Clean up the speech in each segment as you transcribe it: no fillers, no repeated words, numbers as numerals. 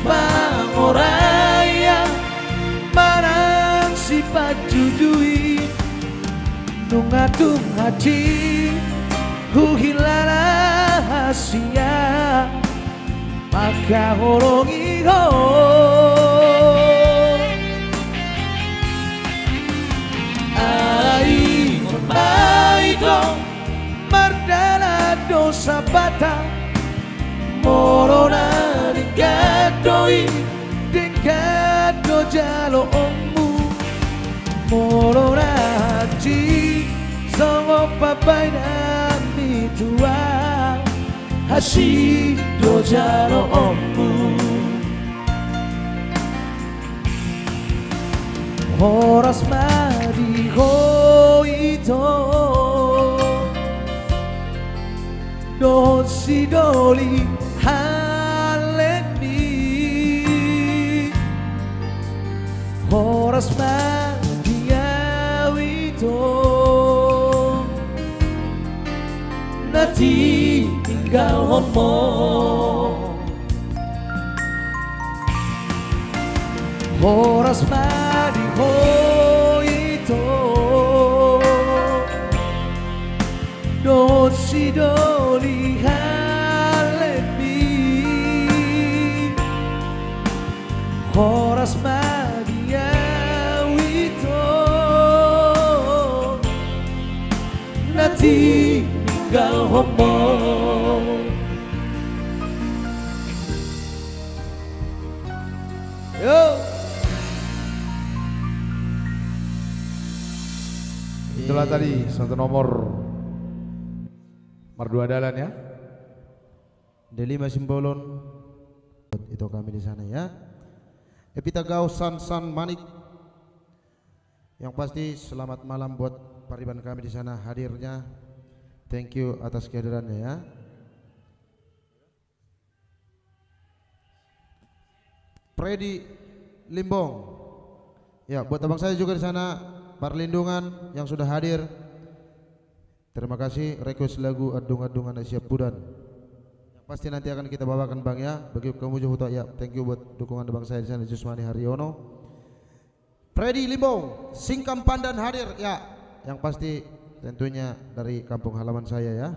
pangoraya marang si pajudui nungatung hati huhilala hasia maka horongi ho aing baito mardala dosa bata morona dikadoi dikado jalo omu morona hati songo papai nami tua hashi do jalo omu horas madi hoito dosi doli haleni horas madiawito nati tinggal homo horas madi hoito dosi doli horas madiawito nati tinggal homo yo. Itulah tadi satu nomor Mardua Dalan ya D5 Simbolon itu kami di sana ya. Epita Gau San Manik. Yang pasti selamat malam buat pariban kami di sana hadirnya. Thank you atas kehadirannya ya. Freddy Limbong. Ya, buat abang saya juga di sana Perlindungan yang sudah hadir. Terima kasih. Request lagu Adung-adungan Asia Pudan. Pasti nanti akan kita bawakan bang ya. Bagi kamu juga ya. Thank you buat dukungan bang saya di sana Jusmani Haryono. Freddy Limbong, Singkam Pandan hadir ya. Yang pasti tentunya dari kampung halaman saya ya.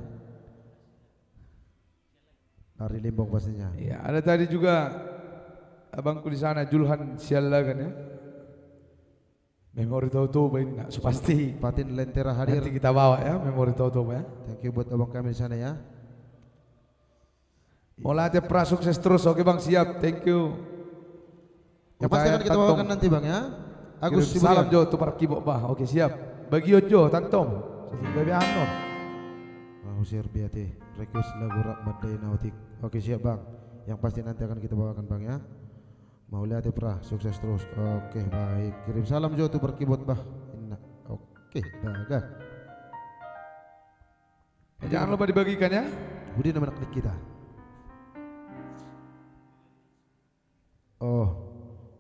Dari Limbong pastinya. Ya, ada tadi juga abangku di sana Julhan Sialagan ya. Memori Toto baik pasti. Patin Lentera hadir. Nanti kita bawa ya Memori Toto ya. Thank you buat abang kami di sana ya. Molatnya pra sukses terus, oke bang siap, thank you. Yang pasti akan kita bawakan nanti bang ya. Agus salam Jo tu para kibok bah, oke siap. Bagi Jo tantom, bagi Anom. Usir biati, request lagu Rahmat Day Nautik. Oke siap bang. Yang pasti nanti akan kita bawakan bang ya. Mau lihat pra sukses terus. Oke baik. Kirim salam Jo tu para kibot bah. Oke bagus. Jangan lupa dibagikan ya. Budi nama anak kita. Oh,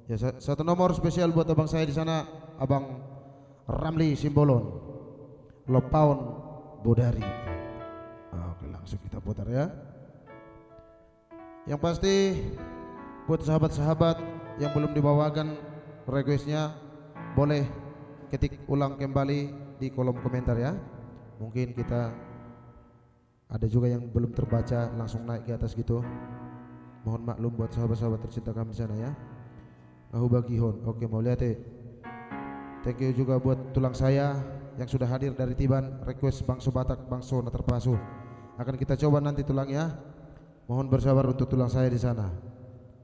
ya satu nomor spesial buat abang saya di sana, abang Ramli Simbolon, Lopaun Bodari. Oke, langsung kita putar ya. Yang pasti buat sahabat-sahabat yang belum dibawakan requestnya, boleh ketik ulang kembali di kolom komentar ya. Mungkin kita ada juga yang belum terbaca, langsung naik ke atas gitu. Mohon maklum buat sahabat-sahabat tercinta kami di sana ya. Aku bagi hon. Oke, mau lihat Thank you juga buat tulang saya yang sudah hadir dari Tiban. Request Bangso Batak, Bangso Terpasu. Akan kita coba nanti tulangnya. Mohon bersabar untuk tulang saya di sana.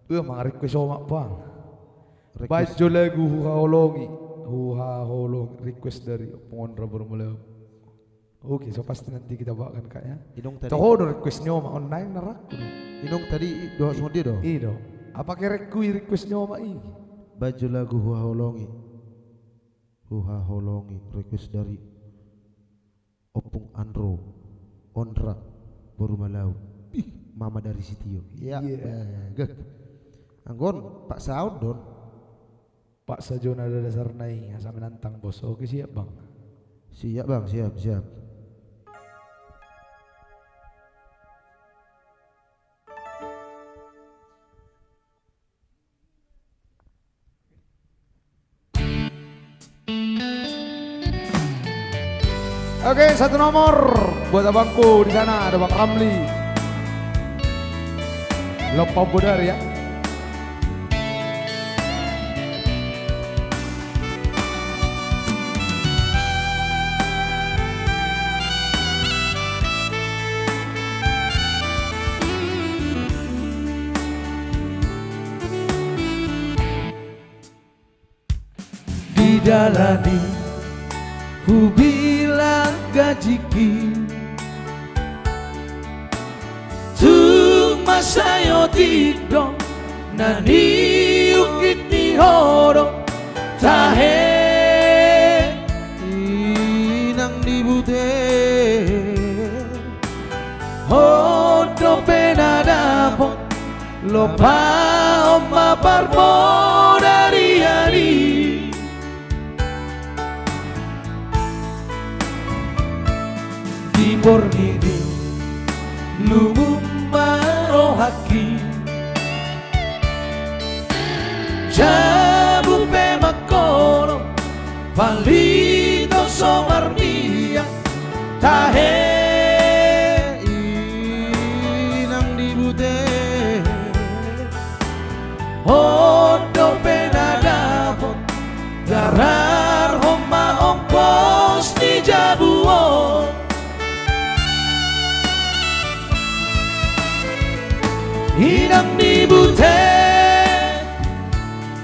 Mang request omak bang. Baca lagu Huha Holongi. Huha Holong request dari pengontra bermula. Oke, so pasti nanti kita bawakan kayaknya. Inong tadi. Tahu requestnya omak online narak. Inong tadi doa semua dia doh. Iya dong. Apa requestnya omak ini? Baju lagu Huha Holongi. Huha Holongi request dari Opung Andro Ondra Borumalau. Mama dari Sitio. Ya, bagus. Anggon Pak Saud don. Pak Sajon ada dasar naik sampai nantang bos. Oke siap bang. Siap bang, siap. Oke, satu nomor buat abangku di sana ada Bang Ramli. Lompat Budar ya. Dijalani ku bilang gajiki tu masayo tidong nani ukit ni horo tahe Inang dibute hodo penadapo lopa oma parmo dari hari Bornini lumumaro haki jabu pemakono palito somarnia tahe Inang dibute hodo penadapo garar homa ongkos ni jabuo Inang dibute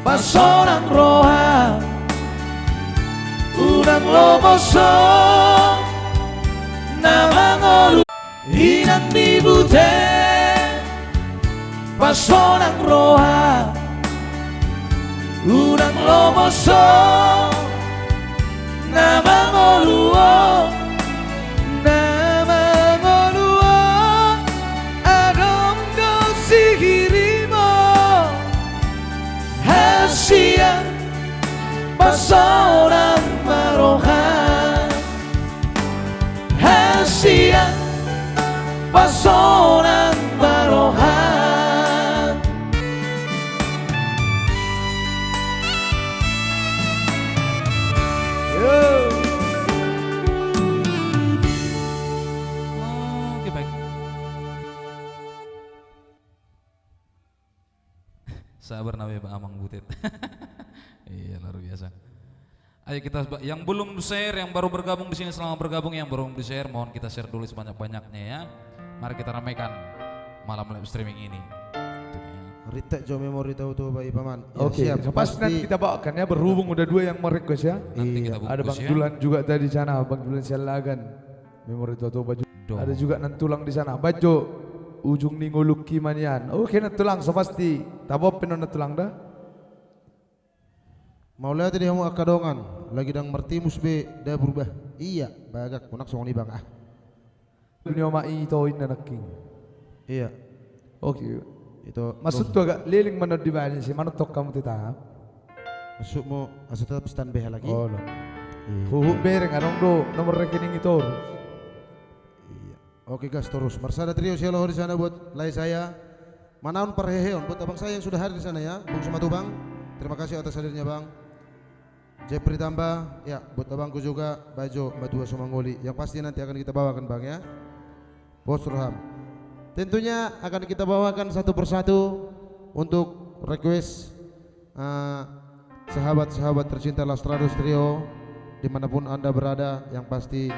pasonang roha Unang lomoso namangolu Inang dibute pasonang roha Unang lomoso namangolu Siang pasonang marohan Siang pasonang marohan Oke, baik. Sabar namanya Pak Amang Butet. Iya, luar biasa. Ayo kita yang belum share, yang baru bergabung di sini selama bergabung, yang belum di share, mohon kita share dulu sebanyak-banyaknya ya. Mari kita ramaikan malam live streaming ini. Rita jo memori tahu tuh Bayi Paman. Ya, Oke, siap. pasti nanti kita bawakan ya, berhubung udah dua yang merequest ya. Nanti kita bungkus Ada Bang ya. Dulan juga tadi di sana, Bang Dulan Sialagan. Memori Toto baju. Do. Ada juga nantulang di sana. Baju ujung ninguluki manian. Oke, nantulang so pasti. Tabo penon nantulang dah. Mau lihat dia mau akadongan lagi dang mertimus be dah berubah. Iya, bagak kunak song ni bang ah. Dunia mai itu inna naking. Iya, Oke. itu Maksud tuh agak liling manot di bawah sih. Manot tok kamu tetap. masuk mo asal tetap stand BH lagi. Oh, lo. Iya. Huhu bereng anong do nomor rekening itu. Iya. Oke gas terus. Marsada trio sialo di sana buat lay saya. Manaon parheheon buat abang saya yang sudah hadir di sana ya, Bung Sumatu Bang. Terima kasih atas hadirnya Bang. Jepri tambah, ya buat abangku juga Bajo Mbak Dua Sumangoli yang pasti nanti akan kita bawakan Bang ya. Bos Roham. Tentunya akan kita bawakan satu persatu untuk request sahabat-sahabat tercinta Lastrados Trio dimanapun Anda berada, yang pasti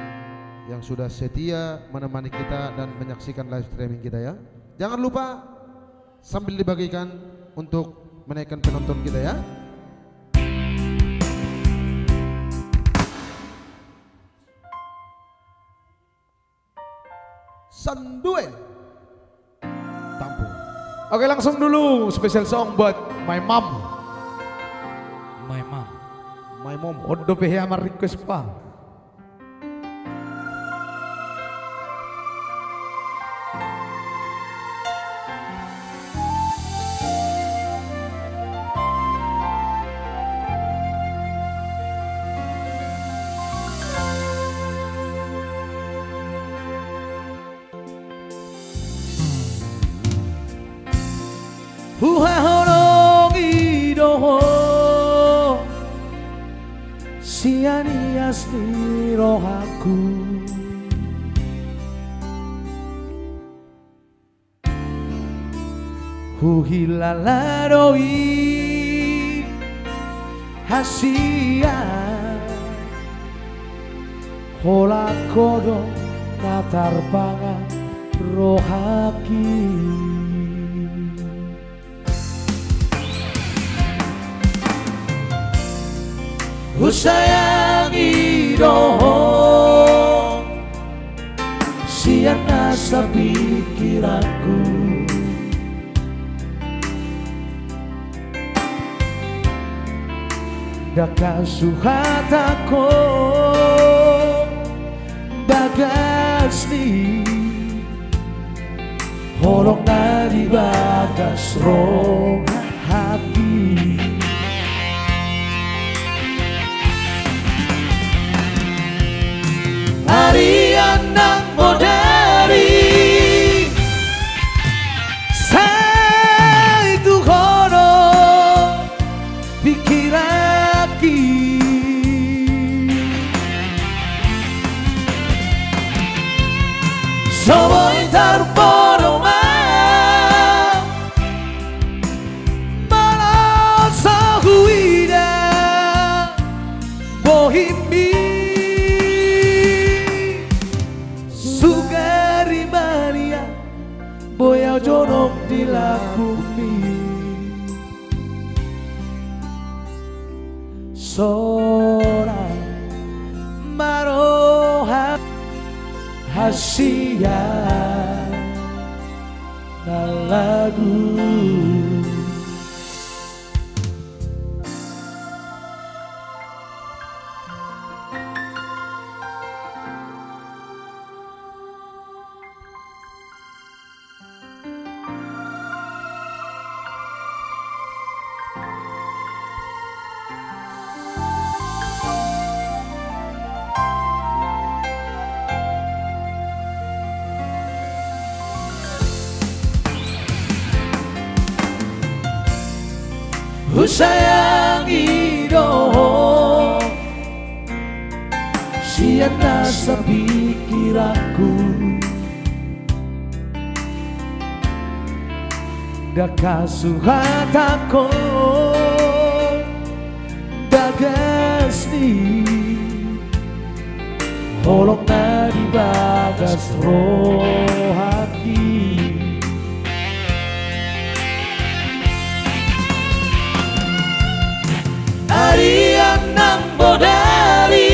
yang sudah setia menemani kita dan menyaksikan live streaming kita ya. Jangan lupa sambil dibagikan untuk menaikkan penonton kita ya. Sanduel Tampung. Oke, langsung dulu special song buat My Mom. My mom. My mom. Odo pehe amar request pa. manias di rohaku. Huhilalaroi hasia hola kodo natarpangan rohaki. Husayangi roho siang nasa pikiranku. Daka suhatako bagas ni holong na di bagas roh hati. Harian ng moderi sa itu kono pikiraki. Somoy tarpono malam sa huida bohimi sugari mania boya jonok di bumi. Seorang maroha hasia na lagu. Husayangi roho siang nasa pikiranku. Daka suhatako bagas ni holong na di bagas roh hati. Harian ng modali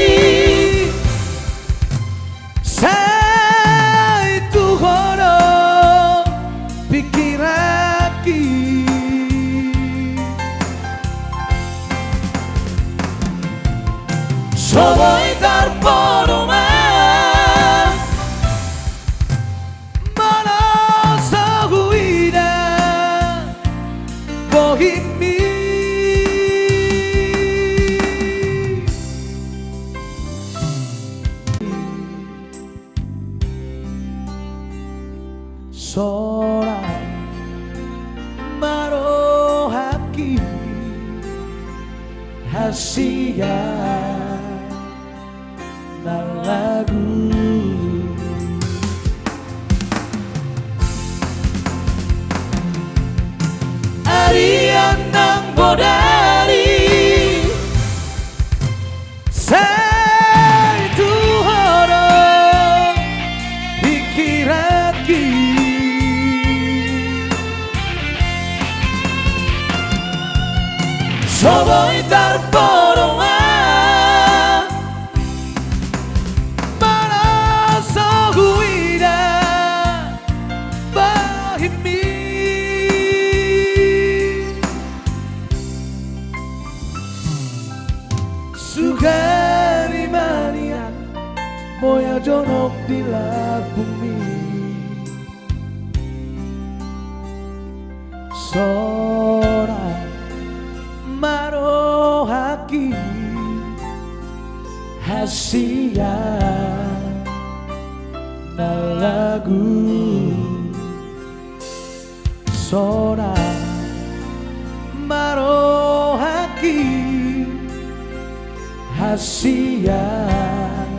sa itu kono pikiraki. Somoy tarpono malam sa huida bohimi seorang marohaki hasia na lagu. Harian ng bodari sa itu orang pikiraki. Somoy tarpono malam sa huida bahimi sugari mania boya jonok di bumi. Seorang marohaki hasia na lagu. Seorang marohaki kasihan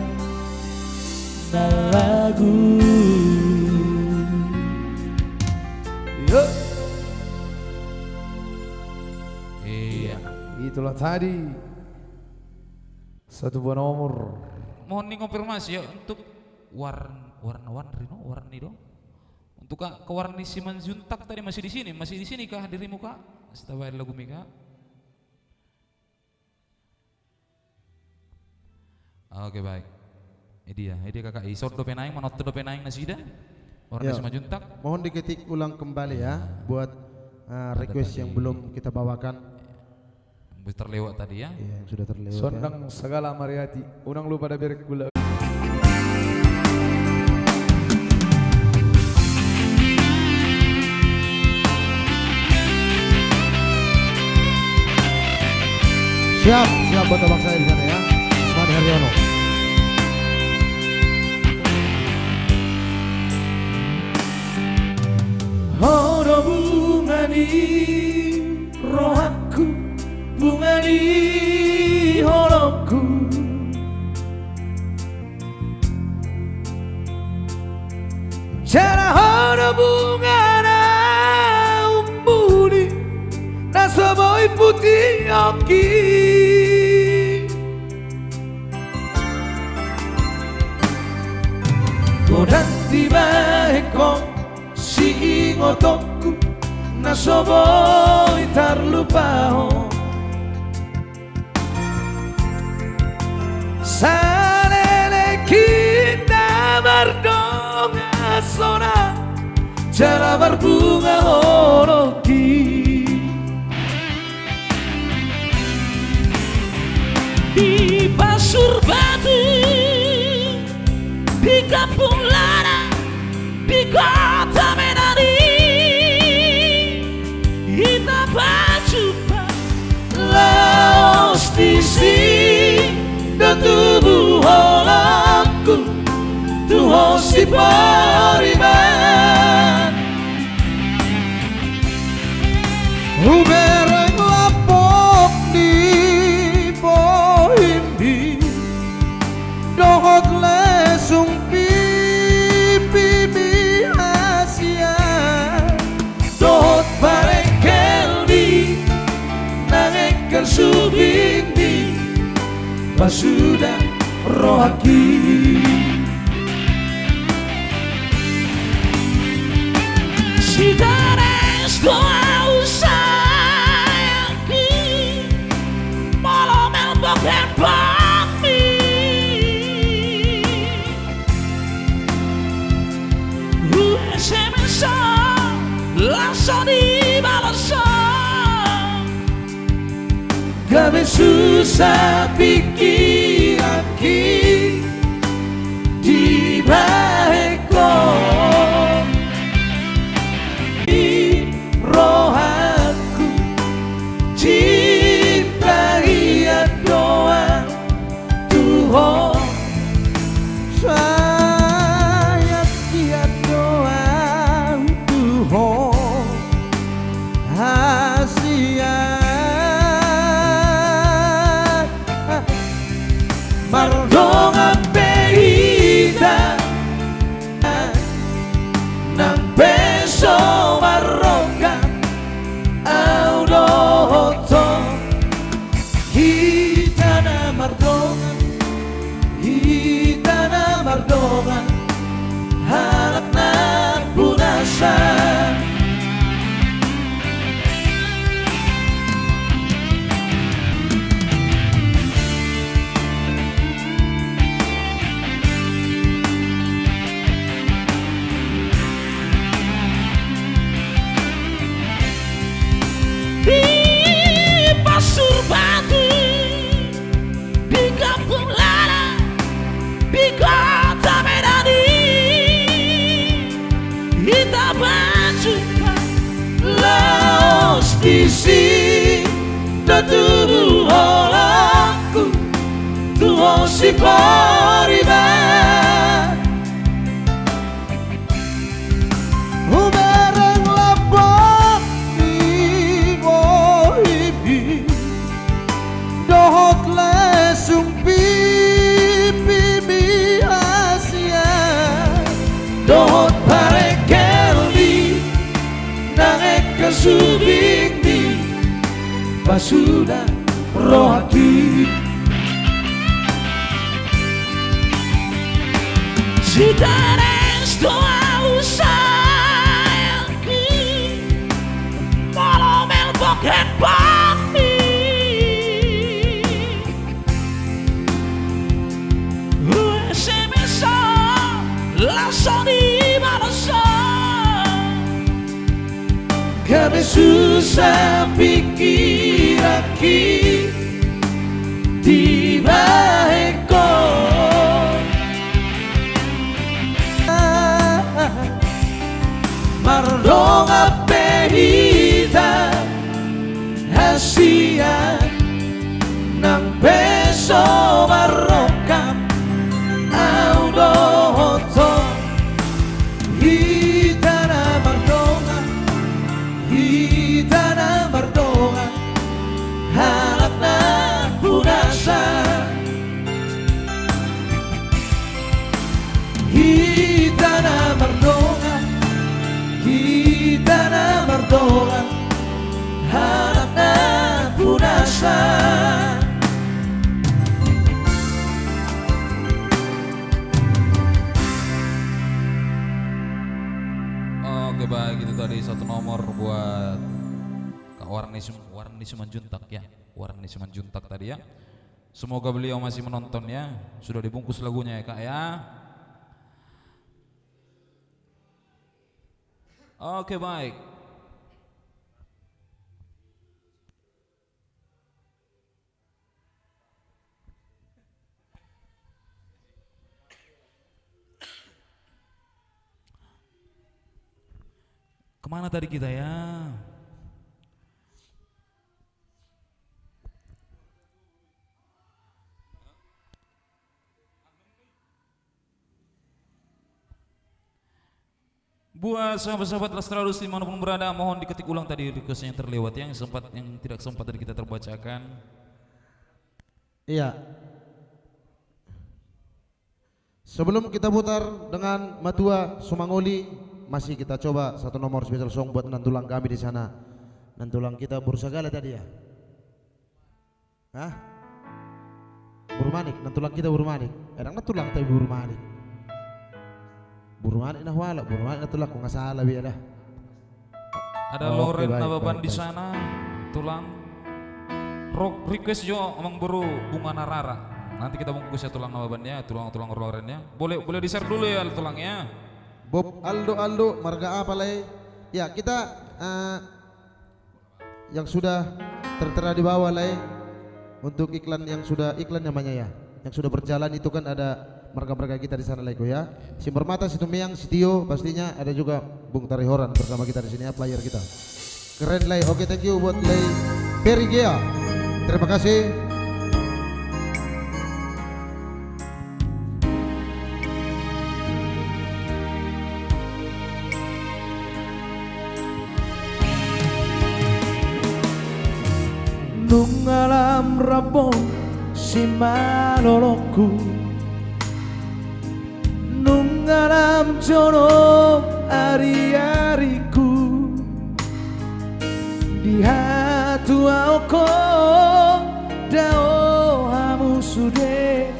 na lagu. Yuk. Iya. Itulah tadi satu buah nomor. Mohon dikonfirmasi ya untuk warni dong. Untuk Kak Kewarni Simanjuntak tadi masih di sini kah dirimu Kak? Setelah lagu Mika. Oke baik. Ini dia kakak isor do penaing manot do penaing nasida. Warni Ya. Simanjuntak. Mohon diketik ulang kembali ya buat request yang belum kita bawakan. Bisa terlewat tadi ya. Iya, yang sudah terlewat ya. Sondang segala mariati. Unang lu pada berek gula. Siap buat abang saya di sana ya. Usman Haryono. Ono bungani rohaku, bungani holoku. Cara ono bungana umbuli, rasa boy putih oki. Kodan tiba ekong si ingotoku nasoboy tarlupaho salele kita bardonga sona cara berbunga horoki di pasur batu di kampung lara di kota Menari kita berjumpa laos di sini dan tubuh holaku Tuhan si pariman Ubereng lapok di bohimbi dohok lesung pipi bihasia Dot barengkel di nangengkel subing di basuda rohaki si dares doa usayaki malam elbok dan bakmi SMS langsung dibalasan kami susah pikir lagi di baheko di rohaku cinta ia doa Tuhan saya tiap doa Tuhan hasia mardongan peita nang beso marroka audoto hitana mardongan halak na punasan di pasur batu di kampung lara di kota Menari kita berjumpa laos di sini dan tubuh holaku Tuhan si pariman Ubereng lapok di bohimbi dohok lesung pipi sudah roh hati. Si tenés toda usarki malam el bukan pagi. Se me sa langsung di balasan. Kami susah pikir aki tiba ekor mardonga pehita hasia nang beso marokam audoto hitana mardonga hitana mardonga halap na punasa hitana mardonga hitana mardonga halap na punasa. Oke baik, itu tadi satu nomor buat Kak Warni Simanjuntak ya. Warni Simanjuntak tadi ya. Semoga beliau masih menonton ya. Sudah dibungkus lagunya ya Kak ya. Oke baik. Kemana tadi kita ya? Buat sahabat-sahabat Lastralus dimanapun berada, mohon diketik ulang tadi requestnya yang terlewat yang tidak sempat tadi kita terbacakan. Iya. Sebelum kita putar dengan Matua Sumangoli, masih kita coba satu nomor special song buat nantulang kami di sana. Nantulang kita Bursagala tadi ya. Hah? Burmanik, nantulang kita Burmanik. Erang nantulang tapi Burmanik. Burmanik nah wala, Burmanik nantulang kok nggak salah biar dah. Ada Loren Nababan di sana, tulang. Rock request jo emang baru bunga narara. Nanti kita bungkus ya tulang Nababannya, tulang Lorennya. Boleh di share dulu ya tulangnya. Bob Aldo marga apa lay? Ya kita yang sudah tertera di bawah lay untuk iklan yang sudah iklan namanya ya, yang sudah berjalan itu kan ada marga-marga kita di sana lay ya. Si Mermata, si Tumiang, si Tio pastinya ada juga Bung Tarihoran bersama kita di sini ya, player kita. Keren lay. Oke, thank you buat lay Perigea. Terima kasih. Nung alam rabong si maloloku, nung alam jono ari-ariku, di hatu ako dao hamu sude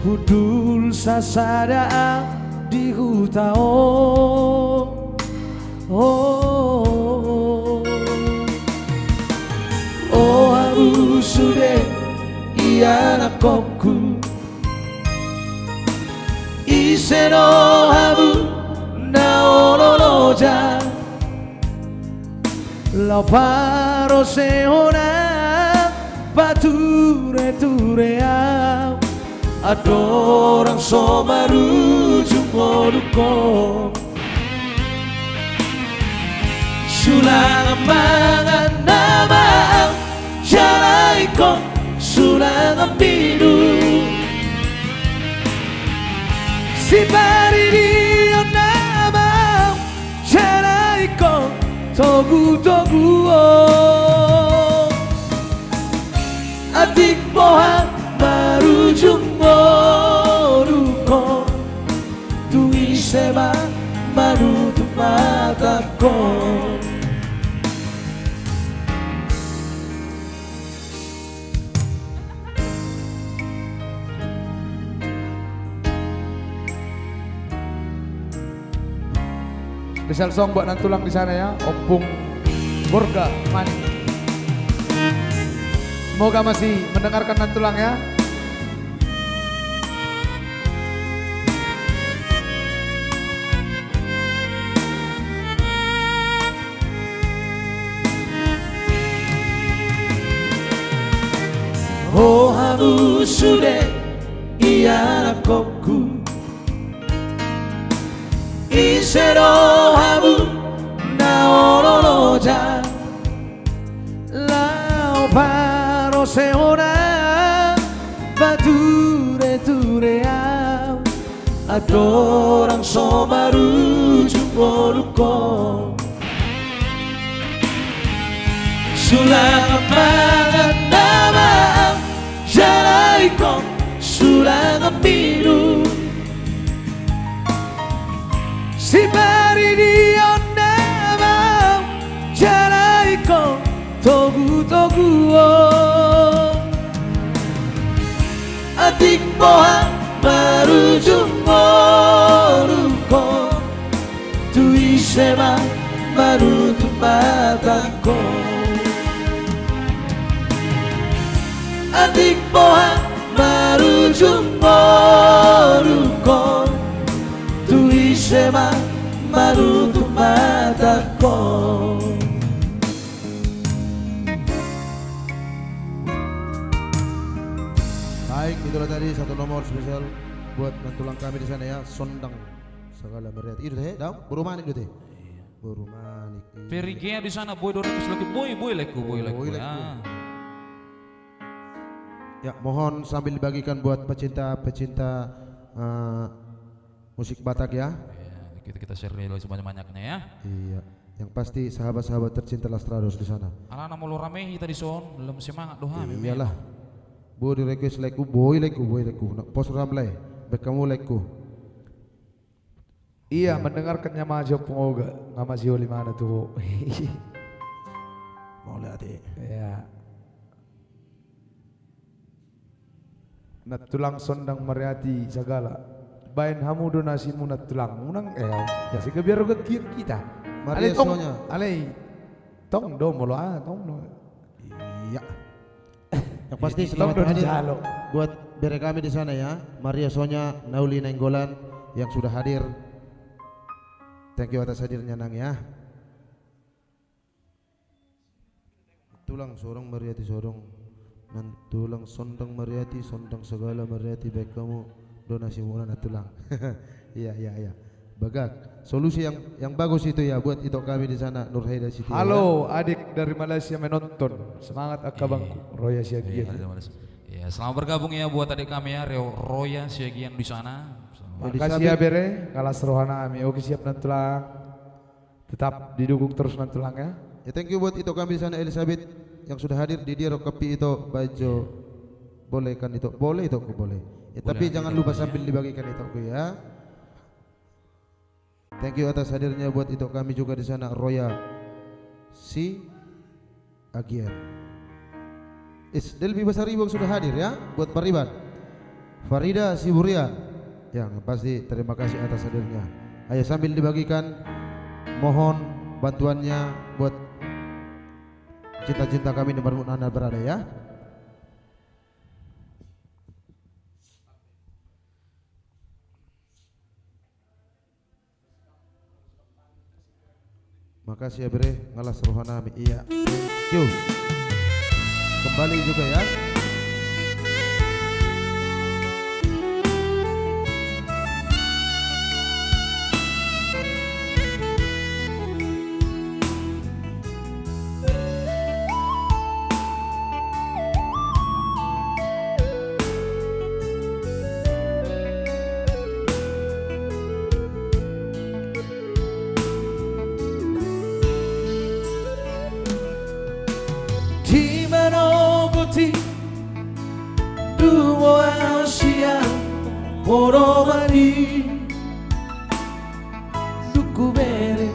hudul sasada di hutao. Oh hamu sude iya nakoku iseno hamu naololoja la paro se ona pature turea adorang somaru jumoduko sulang mangan nama jalaiko sulang biru si baridio nama jalaiko togu adik pohon baru jumbo tui seba manutup mataku. Special song buat Nantulang di sana ya, Opung Borga Mani. Semoga masih mendengarkan Nantulang ya. Oh hamu sude iya koku Isero hamu naororo ja Lao paro seona Bature tureau Adorang somaru jumoluko Sulang mangan nama Jalai kong sulang biru Si bari di nama Jalai kong togu togu Adik moha baru jumbo luko Tu isema baru tu mataku Adik moha baru jumbo luko Tu isema baru tu mataku Baik, itulah tadi satu nomor spesial buat Nantulang kami di sana ya, Sondang segala meriah. Itu teh, dong, buru manik itu teh. Buru manik. Perigea di sana boy dorang lagi boy leku ya. Ya, mohon sambil dibagikan buat pecinta musik Batak ya. Ya, kita share dulu sebanyak-banyaknya ya. Iya, yang pasti sahabat-sahabat tercinta Lastrados di sana. Alana mau ramehi tadi son, belum semangat doa. Iyalah. Bu di request leku, boy leku. Pos ramlay, bekamu leku. Iya, mendengarkannya Majo Pengoga, nggak masih oleh mana tuh? Mau lihat deh. Ya. Natulang sondang meriati segala. Bain hamu donasimu natulang unang ya sih biar kita. Maria sonya. Alay tong do molo tong do. Iya. Yang pasti selamat hadir buat bere kami di sana ya, Maria Sonya, Nauli Nainggolan yang sudah hadir. Thank you atas hadirnya Nang ya. Tulang sorong Mariati sorong, Nantulang sondang Mariati sondang segala Mariati baik kamu donasi mula Nantulang. Iya. Bagak. Solusi yang bagus itu ya buat itu kami di sana Nur Haida Siti. Halo adik dari Malaysia menonton. Semangat akabangku Roya Siagian. Ya, selamat bergabung ya buat adik kami ya Roya Siagian di sana. Makasih ya Bere, kalas rohana kami. Oke siap Nantulang. Tetap didukung terus Nantulang ya. Ya thank you buat itu kami di sana Elizabeth yang sudah hadir di Diro Kopi itu baju. Boleh kan itu? Boleh itu aku boleh. Ya, tapi jangan lupa sambil dibagikan itu aku ya. Thank you atas hadirnya buat itu kami juga di sana Roya Si Agian. Delvi Basaribo sudah hadir ya buat Pariban. Farida Siburian yang pasti terima kasih atas hadirnya. Ayo sambil dibagikan mohon bantuannya buat cinta-cinta kami di mana Anda berada ya. Makasih ya Bre, ngalas rohana kami. Iya. Yo. Kembali juga ya. Poromani Duku bere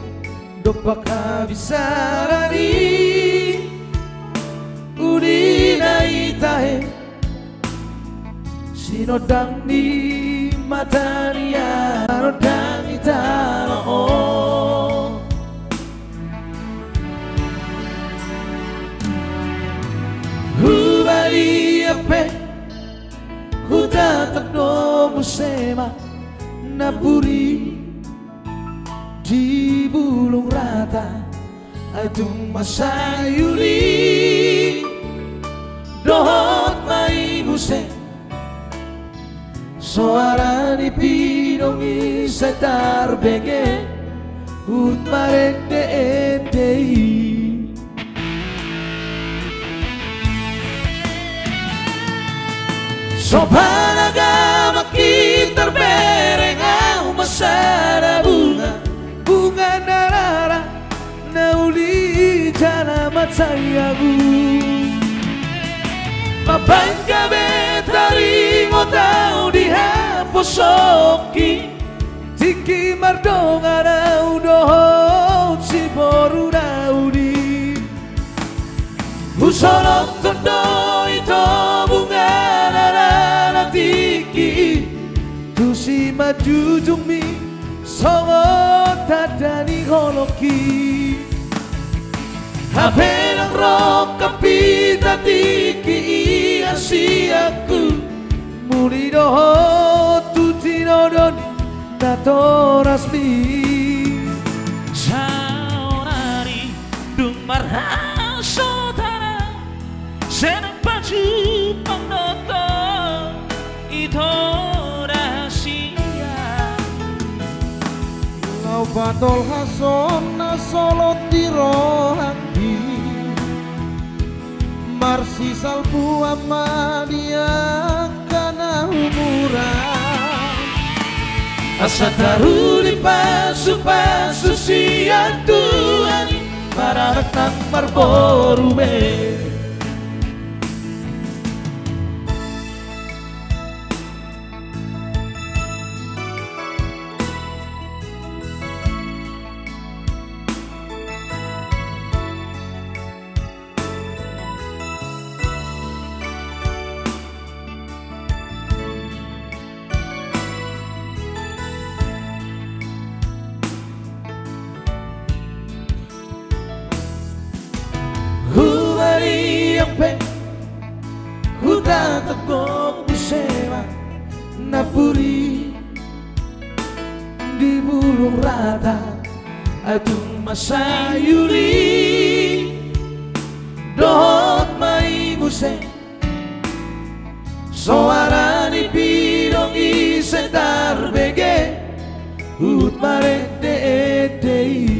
Dopaka bisarani Urina itahe Sinodang di matania Nodang itano ampe hutatag no musema napuri di bulung rata ay tumasayuli dohot may muse suara ni pinong isa tarbege ut marende etei so panaga makitar bereng au masara bunga narara nauli jana matsayagu mapanggabe taring otau dihaposoki tiki mardonga rau dohot si boru naudi usolong tondo ito bunga narara tiki tusi majujung mi songot tadani holoki Hapenang rok kapita tiki asiaku muli doho tutinodon natorasmi saonari dumarha sotara senang baju pangnoto ito rahasia Lau batol hason na solot di rohang Marsi salpu amadiang kana umuran asa taru di pasu-pasu siang Tuhan para nang marborume hutatag ko musema napuri di bulung rata ay tumasayuli dohot may muse suara ni pinong isa tarbege ut marende etei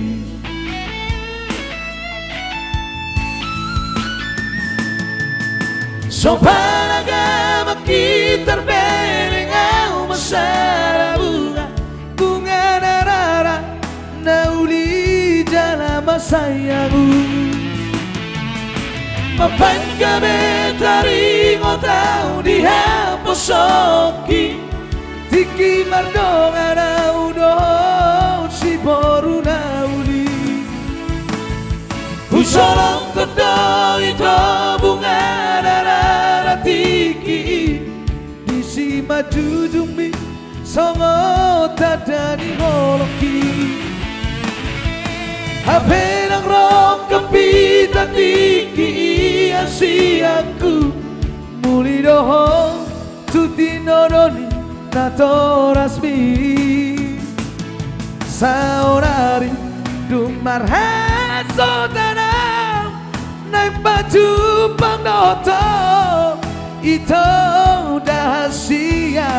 so panaga makitar bereng au masara bunga narara nauli dalam masayamu mapanggabe taring otau dihaposoki tiki mardonga naudo si boru nauli usolong todo ito bunga tiki disi majujung mi songot tadani holoki hapenang rok kapita tiki asiaku muli doho tutinodoni natorasmi saonari dumarha sotanam naik baju pangnoto itu dahasia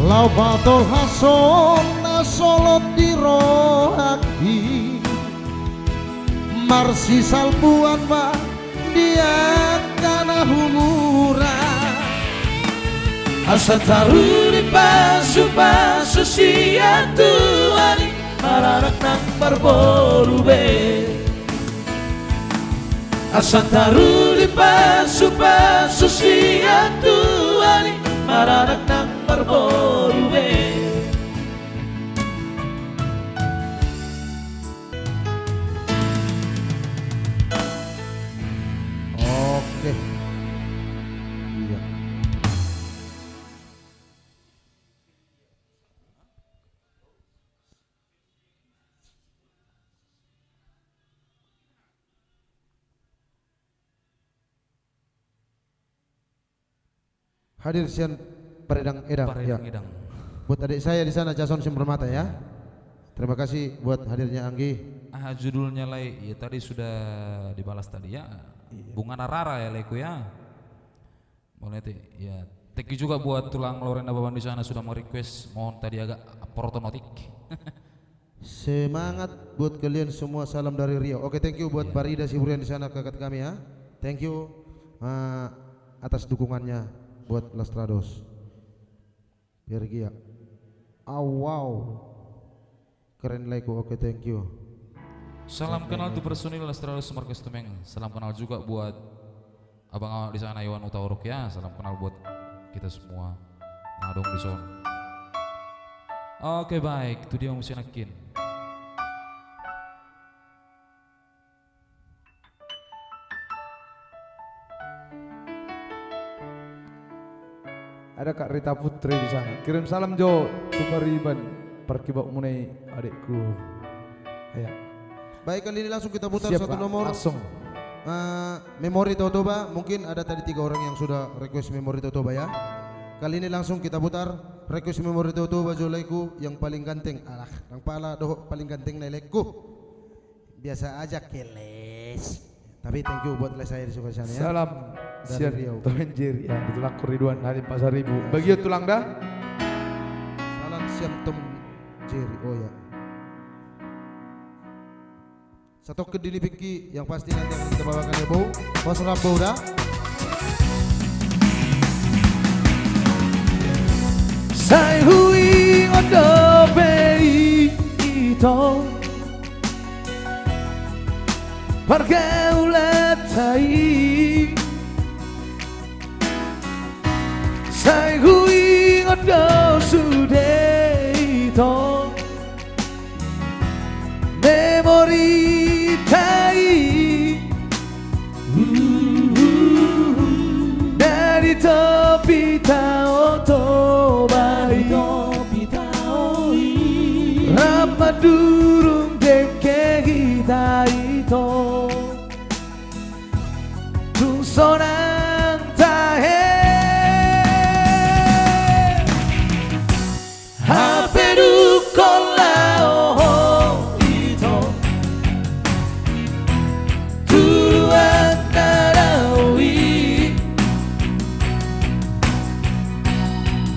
Lau batol hason na solot di rohaki Marsi salpuan ma dia kana humuran asa taru di pasu-pasu siang Tuhan mararak nang barborube asa taru di pasu-pasu siang Tuhan mararak nang barborube Oke. Iya. Hadir Sian Paredang Edang. Ya. Paredang Edang. Buat adik saya di sana Jason Simpermata ya. Terima kasih buat hadirnya Anggi. Judulnya lay, ya tadi sudah dibalas tadi ya. Bunga Narara ya Leku ya. Boleh ya. Thank you juga buat tulang Lorena Baban di sana sudah mau request. Mohon tadi agak protonotik. Semangat buat kalian semua, salam dari Rio. Oke, thank you buat Parida Siburian di sana kakak kami ya. Thank you atas dukungannya buat Lastrados. Pergi ya. Wow. Keren Leku. Oke, thank you. Salam kenal tuh personil Lastrados Markas Tumeng. Salam kenal juga buat abang awak di sana Iwan Utauruk ya. Salam kenal buat kita semua. Ngadong di sana. Oke baik, itu dia musik nakin. Ada Kak Rita Putri di sana. Kirim salam Jo, Tupariban, perkibak munai adikku. Ya. Baik, kali ini langsung kita putar Siap, satu Pak. nomor. Langsung. Memori Totoba. Mungkin ada tadi 3 orang yang sudah request Memori Totoba ya. Kali ini langsung kita putar request Memori Totoba Joleku yang paling ganteng. Alah, yang pala doh paling ganteng Leleku. Biasa aja keles. Tapi thank you buat les saya di sana ya. Salam Dari Sian Riau. Tom and Jerry ya, di tulang Ridwan Halim Pasar Ibu. Bagi tulang dah. Salam Sian Tom Jerry. Oh ya. Satu ke Dini Pinky yang pasti nanti akan kita bawakan ya Bau. Bos Rambo dah. Sai hui odo bei ito pergaulan Sai hui odo sude ito memori tai dari tepi tao tobai Rama durung deke kita itu Tusonang tahe Haperu kolao itu Turuan narawi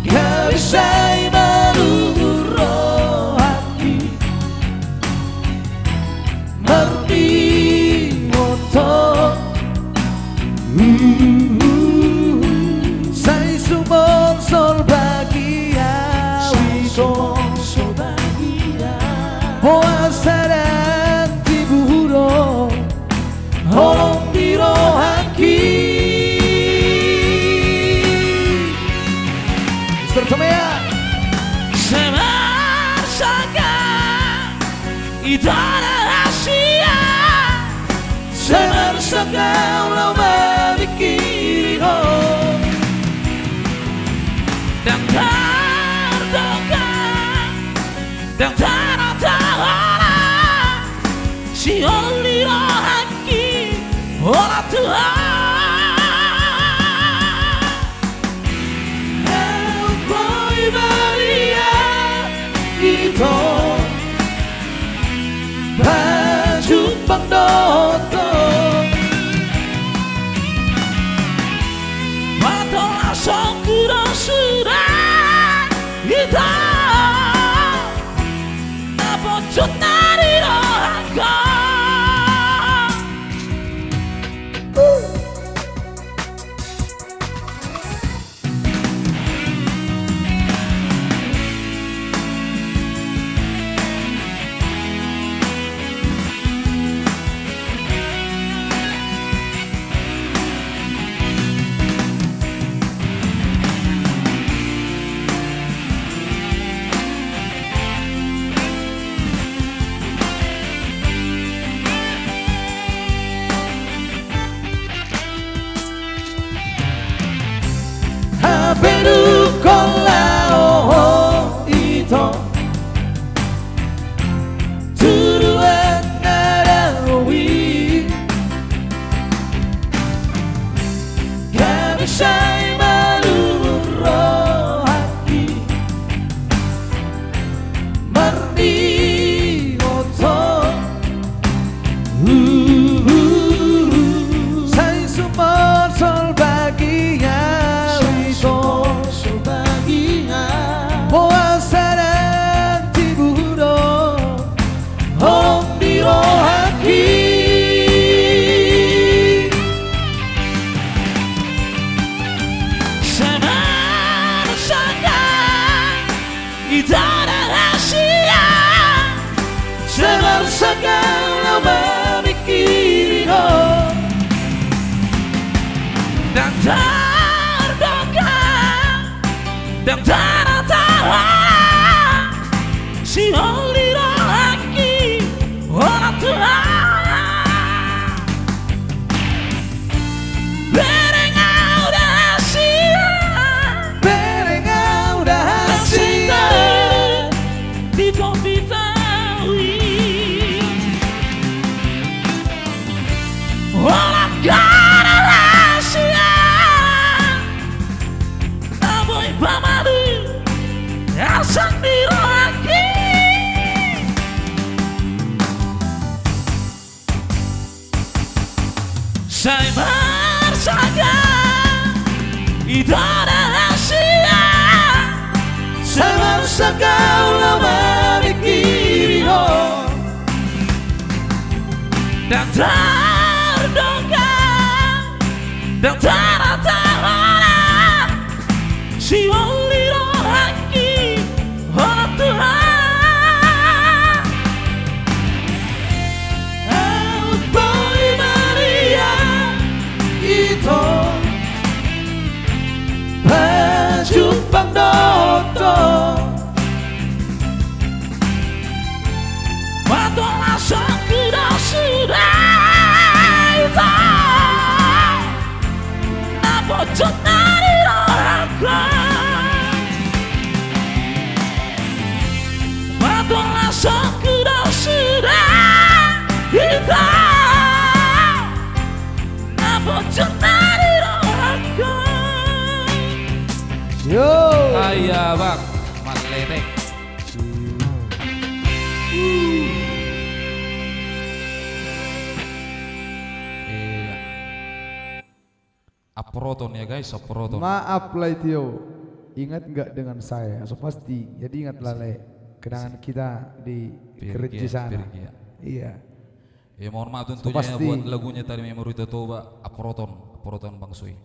Kabisay malurohani Marmi moto Say sumonsol bagia Sumonsol bagia Hoasaran tiburo Holong birohaki Mr. Tomea Semarsakan idara rahasia Semarsakan lo memikiriho Dan terdokan Dan tanah-tanah Si oli rohaki Olah Tuhan El Boy Maria Ito Baju Pangdoto Matolah songkuro surat Kita Napocot nari rohaka Haperu kolao ito Turuan narawi Kabisay malurohani dan terduga dan tertawa si oli lagi orang tua berengau dah siang di kopi tawi orang kara rahasia naboy pamadu asal diraki saya bersaga itu rahasia saya bersaga ulama dikiriho dan terduga dan tertawa si oli lagi orang Tuhan Boy Maria itu pejumpang dokter waktu langsung sudah itu napa jenari orangku waktu langsung sudah itu napa jenari orangku Yo. Kaya bang, maletek. Aproton ya guys, aproton. Maaf lah Tio. Ingat nggak dengan saya? So pasti. Jadi ingatlah le kenangan kita di gereja sana. Pirgia. Iya. Ya mohon maaf So, tentunya pasti. buat lagunya tadi Memori Totoba aproton Bang Sui.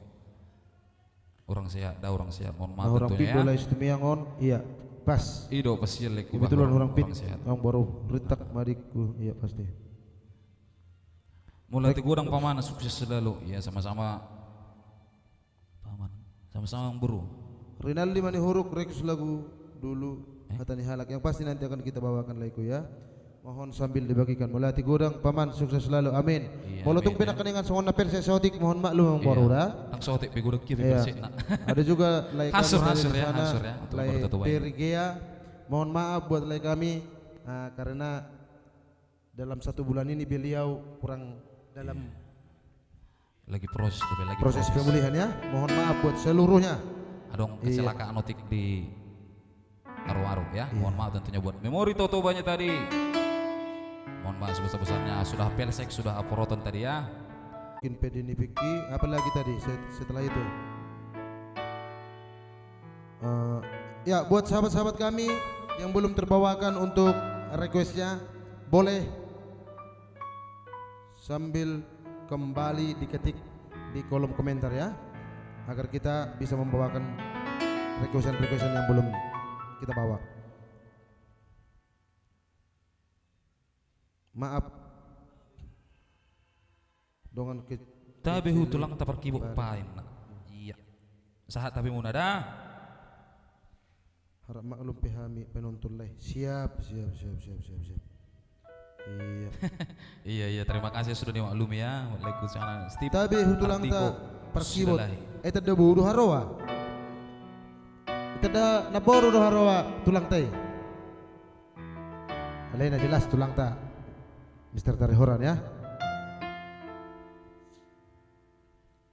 Orang sehat, orang sehat. Mohon maaf orang pit tentunya bola ya. istimewa iya pas Ido pasti lek kebetulan orang pit sehat. yang baru retak mariku iya pasti Mulai tegurang paman sukses selalu. Ya sama-sama paman. Sama-sama Bang Bro. Rinaldi Mani Huruk Rex lagu dulu Hatani Halak yang pasti nanti akan kita bawakan lagu ya. Mohon sambil dibagikan melati gudang paman sukses selalu amin. Iya, Molotung amin, pinakaningan sa na perse sotik mohon maklum ang baru dah. Ang sotek pigudak kiri Iya. bersih nak. Ada juga like Hasur, kami hasur dari ya, sana, hasur ya, untuk like bertutup baik. Perigea. Mohon maaf buat like kami karena dalam 1 bulan ini beliau kurang dalam Lagi proses, lebih lagi proses pemulihan ya. Mohon maaf buat seluruhnya. Adong Iya. kecelakaan otik di Aru-Aru ya. Mohon maaf tentunya buat Memori Totobanya tadi. Mohon maaf sebesar-besarnya sudah Pelsek, sudah Aproton tadi ya. Mungkin Pedini Piki, apa lagi tadi setelah itu? Ya buat sahabat-sahabat kami yang belum terbawakan untuk requestnya, boleh sambil kembali diketik di kolom komentar ya, agar kita bisa membawakan requestan-requestan yang belum kita bawa. Maaf dengan Tapi tulang tapar kibuk pain nak. Iya. Sahat tapi muna dah. harap maklum pihami penonton leh. Siap. Iya. Iya terima kasih sudah dimaklumi ya. Lagu sana Steve. Tabi hutulang Artiko. ta perkibot. Sudah lah. Eta buru harowa. Eta naboru do harowa tulang tay. Alena jelas tulang ta. Mister Tarihoran ya.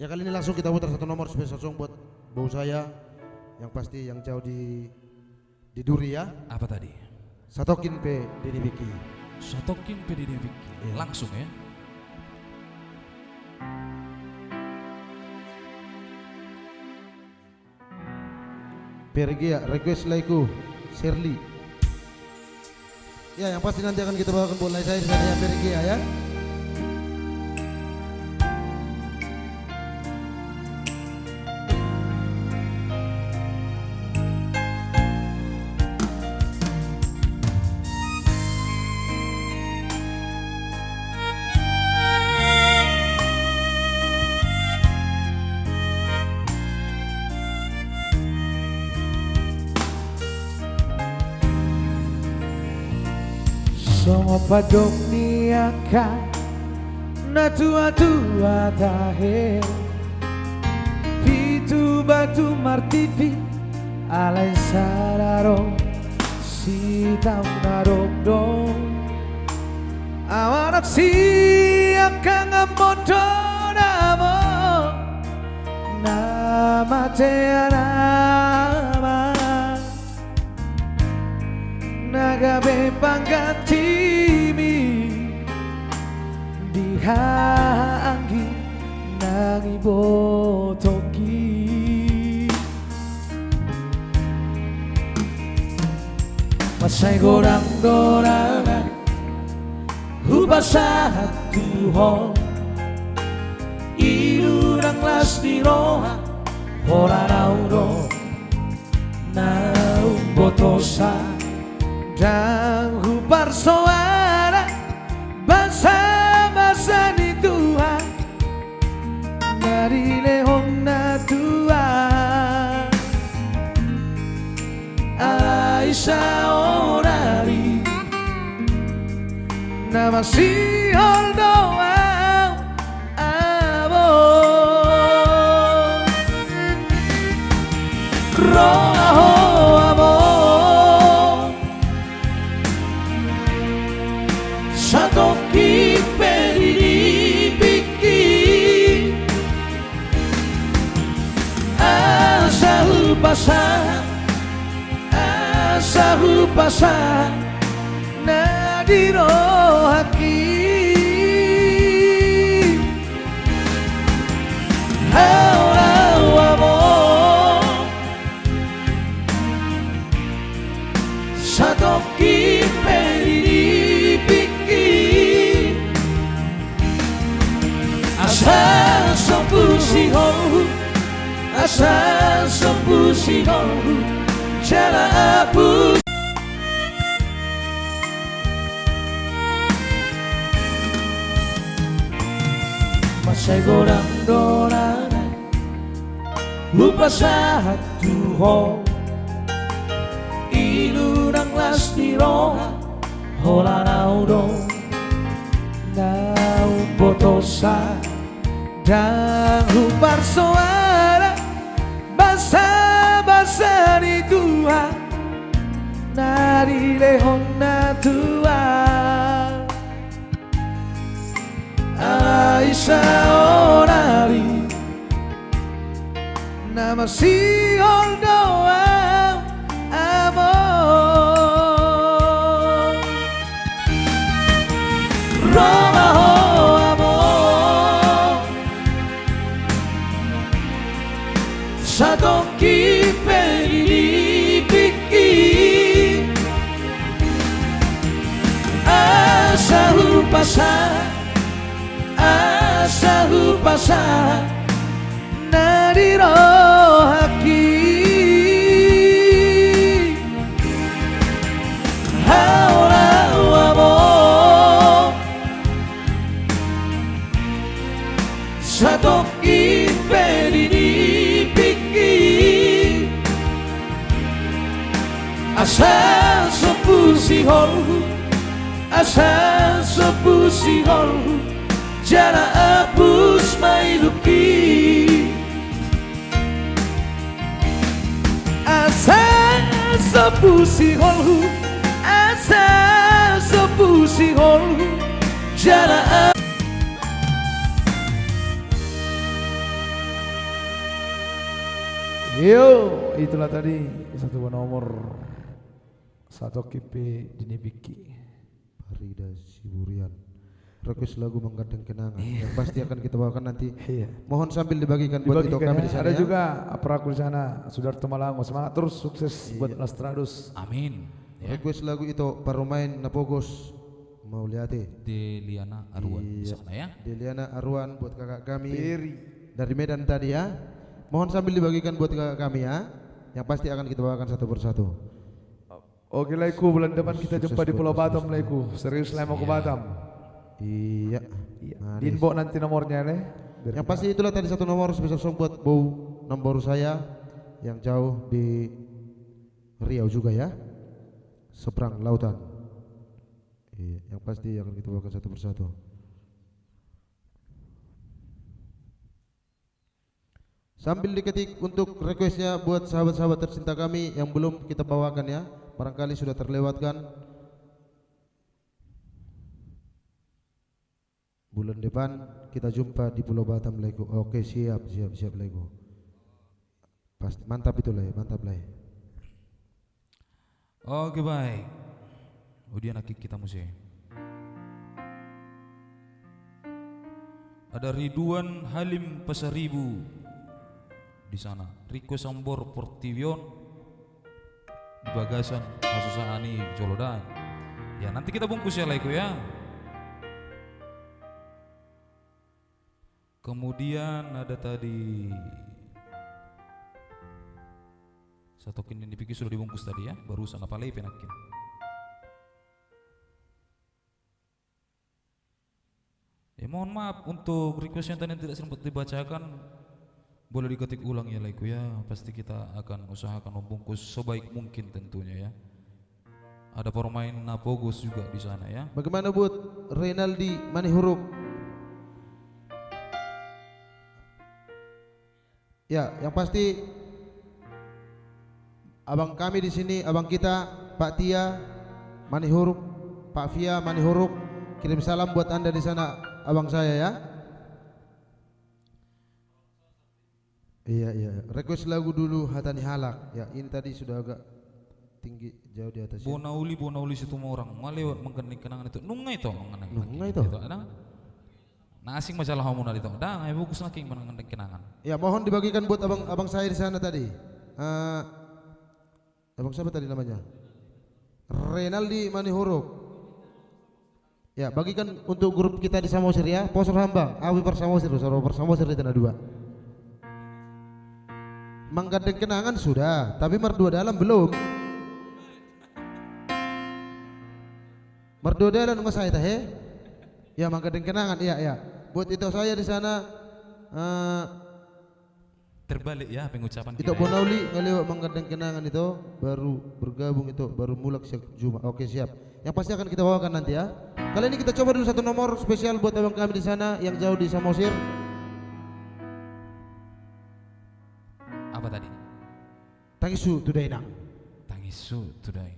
Ya kali ini langsung kita putar 1 nomor spesial song buat bau saya yang pasti yang jauh di Duri ya. Apa tadi? Satokin pe Dedi Biki. Satokin PDD Vicky. Iya. Langsung ya. Pergia request lagu Shirley. Ya yang pasti nanti akan kita bawakan bola saya dengan Pergia ya. padok niaka na tua-tua tahir pitu batu martipi alai sararo sitam narogdong awanak siaka ngamodo namo nama teanama nagabe panggatimi dihaanggi nangibotoki masay gorang-gorangan hubasahat tuhong ilurang las di roha horanauro naumbotosa dan hubar soara basa-basa ni Tuhan dari lehong na Tuhan Aisyah orari na masihol doa amo roho amo satoki peribiki asahu pasah nadiro haki hawamo satoki peribiki asa sompusiho jala apu masay gorang-gorang hubasahat tuhong ilurang las di roha holanaudo naumbotosa dan hubar soara basa-basa di Tuhan nari lehong na Tuhan Aisyah orari nama sihol doa amor roho amor satoki peribiki asahu pasah nadiro haki haula wamo satoki peribiki asa sepusihol jala apus mailuki asa sepusihol jala yo itulah tadi satu nomor satu kipi dinibiki Farida Siburian request lagu menggandeng kenangan yang pasti akan kita bawakan nanti. Mohon sambil dibagikan buat itu kami di sana. Ada ya. juga aparaku di sana, Sudarto Malango. Semangat terus, sukses buat Lastrados. Amin. Ya. Request lagu itu Parumain Napogos Mauliati Deliana Arwan di sana ya. Deliana Arwan buat kakak kami dari Medan tadi ya. Mohon sambil dibagikan buat kakak kami ya. Yang pasti akan kita bawakan satu persatu. Oke Laiku, bulan depan kita jumpa di Pulau Batam Laiku. Serius lah mau ke Batam. Iya. Dinbo nanti nomornya nih. Yang pasti itulah tadi satu nomor spesial song buat Bau nomor saya yang jauh di Riau juga ya. Seberang lautan. Iya, yang pasti akan kita bawakan satu persatu. Sambil diketik untuk requestnya buat sahabat-sahabat tercinta kami yang belum kita bawakan ya, barangkali sudah terlewatkan. Bulan depan kita jumpa di Pulau Batam Lego. Oke, siap Lego. Pasti mantap itu lah, mantap lah. Oke baik. Kemudian kita musik. Ada Ridwan Halim Pasaribu di sana. Riko Sambor Portion di Bagasan Asusahani Jolodan. Ya nanti kita bungkus ya Laiko ya. Kemudian ada tadi satu kini dipikir sudah dibungkus tadi ya, barusan apa lagi penakin. Ya mohon maaf untuk request yang tadi tidak sempat dibacakan, boleh diketik ulang ya Laiku ya. Pasti kita akan usahakan membungkus sebaik mungkin tentunya ya. Ada pemain Napogus juga di sana ya. Bagaimana buat Renaldi Manihuruk? Ya, yang pasti abang kami di sini, abang kita, Pak Tia Manihuruk, Pak Fia Manihuruk, kirim salam buat Anda di sana, abang saya ya. Iya. Request lagu dulu Hatani Halak. Ya, ini tadi sudah agak tinggi jauh di atas. Bonauli situ orang malewat mengkening kenangan itu. Nungai to mengenang. Nungai to. Nah asing masalah homo itu. Dah, ayo bagus lagi mengenang kenangan. Ya, mohon dibagikan buat abang saya di sana tadi. Abang siapa tadi namanya? Renaldi Manihuruk. Ya, bagikan untuk grup kita di Samosir ya. Posor Hambang, Awi Persamosir, Persamosir di Tanah Dua. Menggandeng kenangan sudah, tapi merdua dalam belum. Merdua dalam nggak saya teh? Ya, menggandeng kenangan, iya. Buat itu saya di sana. Terbalik ya pengucapan itu Bonauli ngelewat menggandeng kenangan itu baru bergabung itu baru mulak Jumat. Oke siap. Yang pasti akan kita bawakan nanti ya. Kali ini kita coba dulu satu nomor spesial buat abang kami di sana yang jauh di Samosir. Apa tadi? Tangisu Today Nang. Tangisu Today.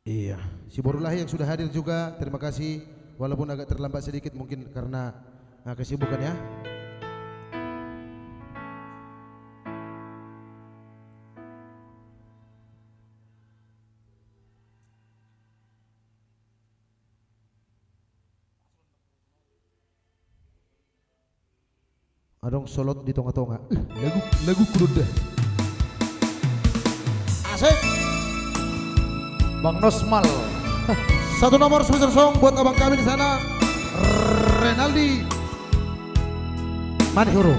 Iya. Si Borulahi yang sudah hadir juga terima kasih. Walaupun agak terlambat sedikit mungkin karena kesibukan ya. Adong solot di tonga-tonga. Lagu kurudah. Asik. Bang Nosmal. Satu nomor spesial song buat abang kami di sana. Renaldi Manihuruk.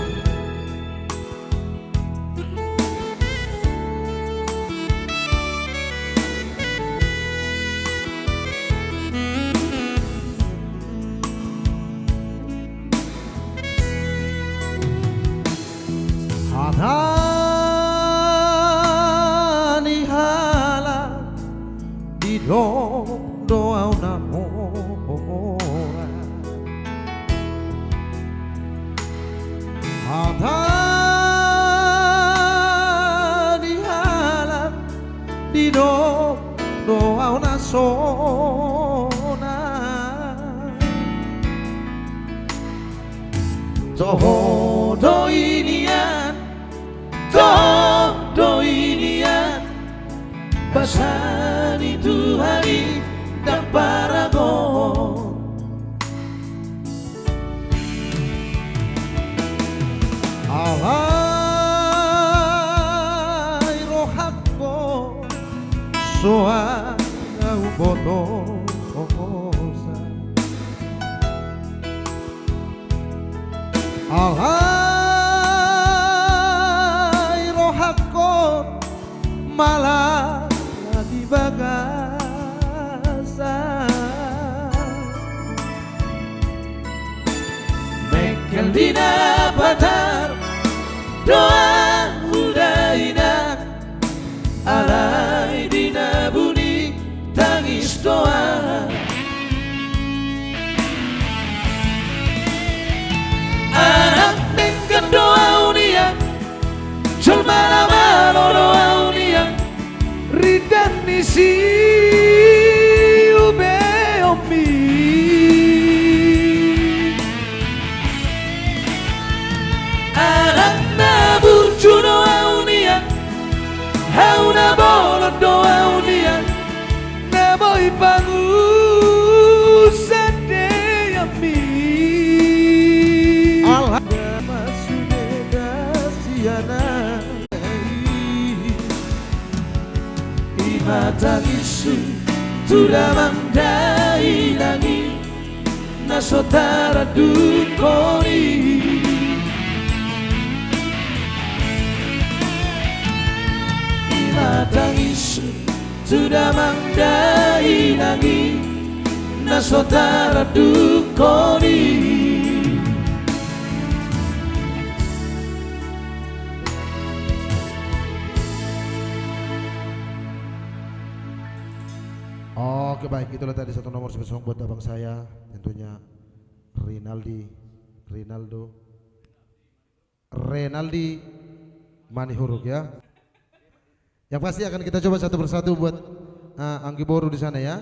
Hatani halak di doa namo. Hatani halak di doa nasona. Todo inian pasani Tuhari dan paragon. Alai rohakko soa botosa. Alai rohakko malah di bagasa. Mekel dina patar doa udaina alai dina tudamandainangi nasotara dukoni imatangisu tudamandainangi nasotara dukoni Oke baik, itulah tadi satu nomor spesial buat abang saya, tentunya Renaldi Manihuruk ya. Yang pasti akan kita coba satu persatu buat Anggi Boru di sana ya.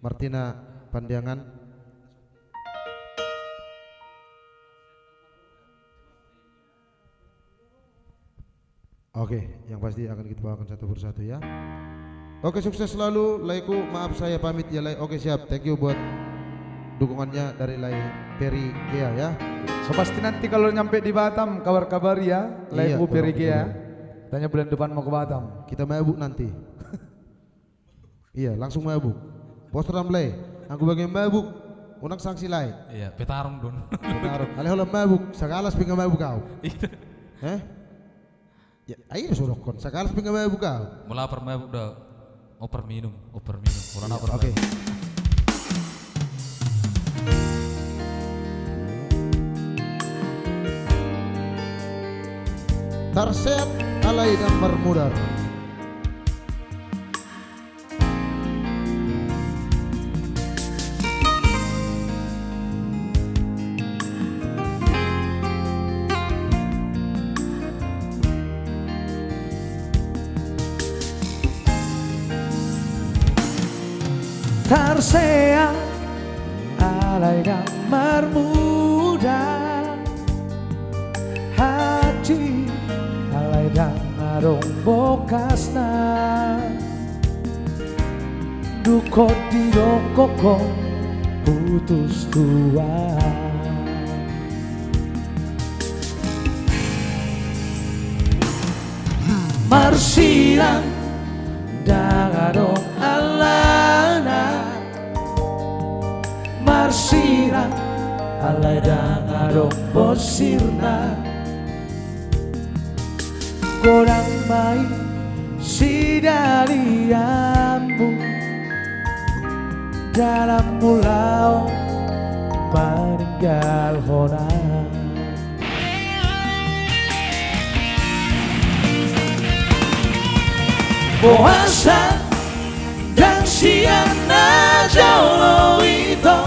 Martina Pandiangan. Oke, yang pasti akan kita bawakan satu persatu ya. Oke, sukses selalu Laiku, maaf saya pamit ya Lai. Oke siap, thank you buat dukungannya dari Lai Peri Gea ya. So pasti nanti kalau nyampe di Batam kabar-kabari ya, Iya, Laiku Peri betul. Gea. Tanya bulan depan mau ke Batam. Kita mabuk nanti. Iya, langsung mabuk. Poster Ramlay, aku bagian mabuk, unak sanksi Lai. Iya, petarung don. Taruh, alih-alih mabuk, sakalas pinggam mabuk kau. Ya, ayo suruh kon, sakalas pinggam mabuk kau. Mulai mabuk udah oper minum. Kurang Iya, apa? oke. Tarset alai dan bermudar. Tarsea alai damar muda hati alai dangarong bokasna duko di rokoko putus tua marsiran dangarong alana marsira alai dangarong bosirna kurang baik si daliamu dalam mulau meninggal hona puasa dan siana jauh itu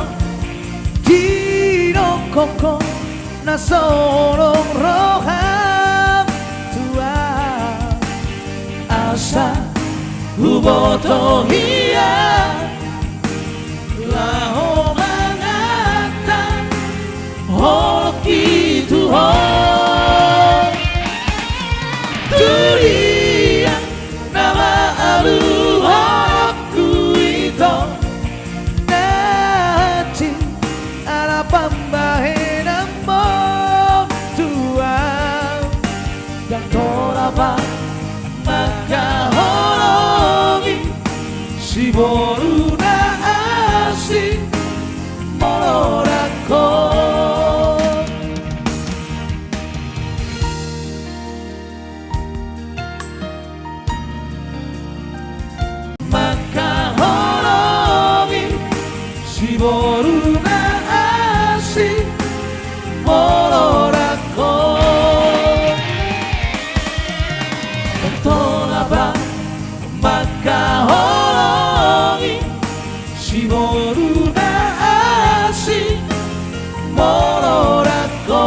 dino koko na sorong roham tua asa huboto hiya laho mangata hoki tuho dunia nama alu aku itu nati ala pambahe namo tua dan torapa maka hologi si boru na asing molorako maka hologi si boru na asing molorako tolaba maka hologi si boru na asing molorako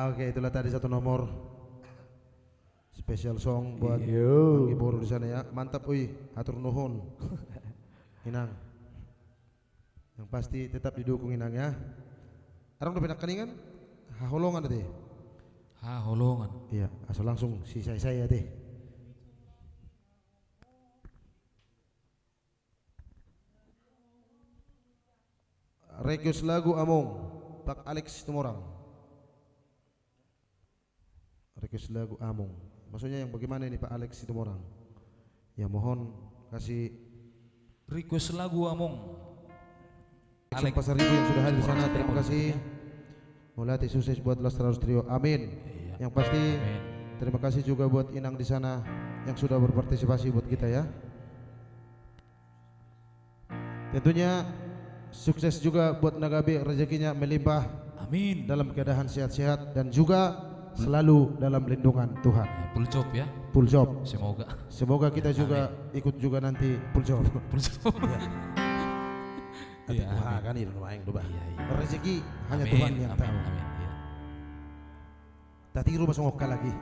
Oke, itulah tadi satu nomor special song buat Yo. Anggi Boru di sana ya. Mantap, uy, hatur nuhun. Inang. Yang pasti tetap didukung Inang ya. Arang udah pindah keningan? Haholongan tadi. Holongan. Iya, asal langsung si saya deh. request lagu Among, Pak Alex Tumorang. Request lagu Among. Maksudnya yang bagaimana ini Pak Alex Tumorang? Ya mohon kasih Request lagu Among. Alex Pasar Ibu yang sudah hadir di sana. Terima kasih. Mulai sukses buat Lastral Trio. Amin. Yang pasti terima kasih juga buat Inang di sana yang sudah berpartisipasi buat kita ya. Tentunya sukses juga buat Nagabe, rezekinya melimpah. Amin. Dalam keadaan sehat-sehat dan juga selalu dalam lindungan Tuhan. Full job ya. Full job. Semoga. Semoga kita juga ikut juga nanti full job. Full job. Iya. Iya, Kan itu lumayan doba. Iya, iya. Rezeki hanya Amin, Tuhan yang amin, tahu. amin, iya. Tadi rumah songokka lagi.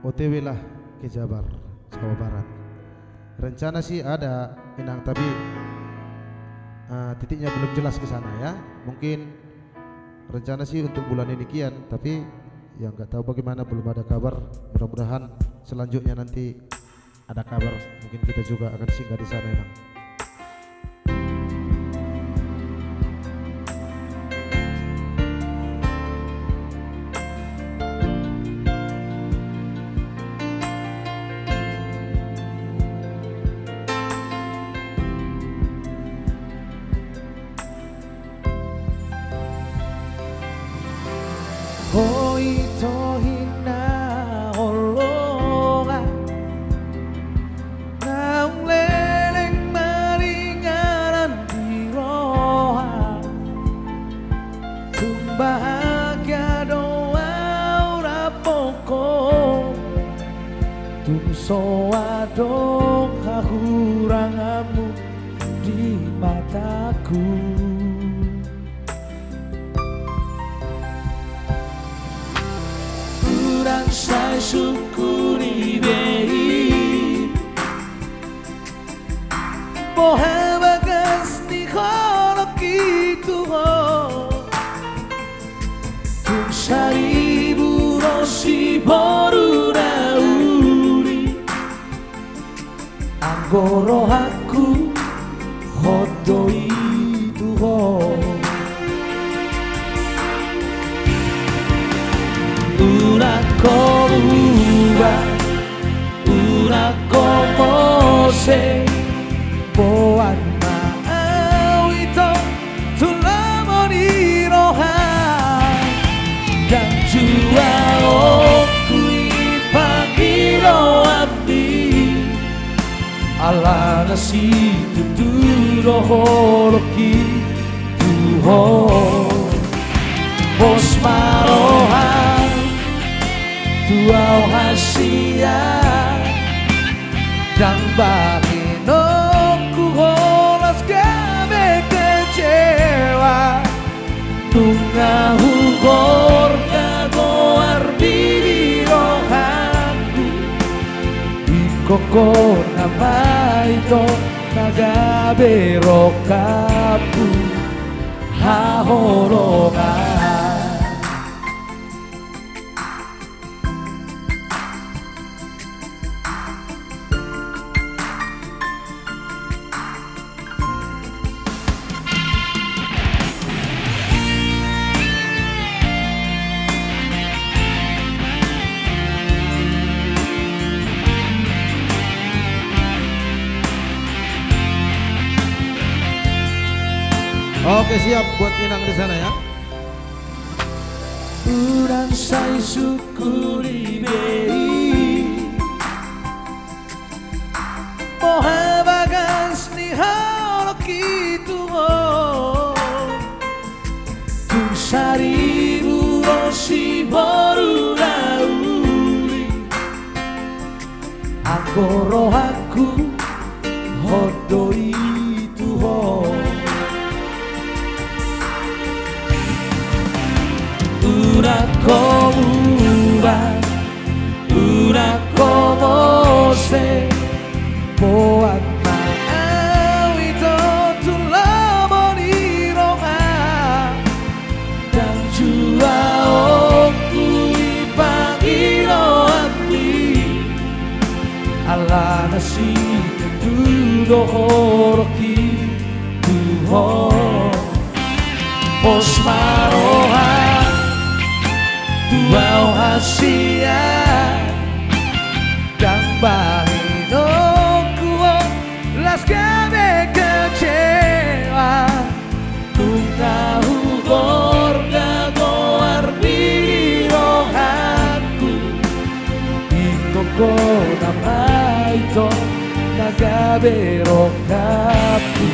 OTW lah ke Jabar, Jawa Barat. Rencana sih ada Inang, tapi titiknya belum jelas ke sana ya. Mungkin rencana sih untuk bulan ini kian, tapi yang nggak tahu bagaimana, belum ada kabar. Mudah-mudahan selanjutnya nanti ada kabar. Mungkin kita juga akan singgah di sana, Inang. Hoi tohina holonga Naung leleng maringaran di roha Tung bahagia doa ora pokok Tung soa dong kahurangamu di mataku Dan saya syukuri bayi Bohe bagas ni kolok itu Tung seribu rosi boru dauri Anggoro aku hodo itu Una coruba, una como se Boan mau itu Tula monirohan Dan jua okui pangiro abdi Ala nasi tuturo holoki Tuho Bos marohan Tuau hasia Dan bakinoku holas gabe kecewa Tunga hugor kagoar bibirohanku Ikoko nama itu nagabe rokapu Hahorongan Oke, siap buat Inang di sana ya. Urang saya syukuri bayi Moha bagas ni halok itu Tung seribu rosi boru dauri Anggoro aku hodo itu Una como se Boat Pos marohan Tuau hasia Dan bahino kuo Las gabe kecewa Nunga hugor gagoar birohanku Ikoko namaito Nagabe rokapu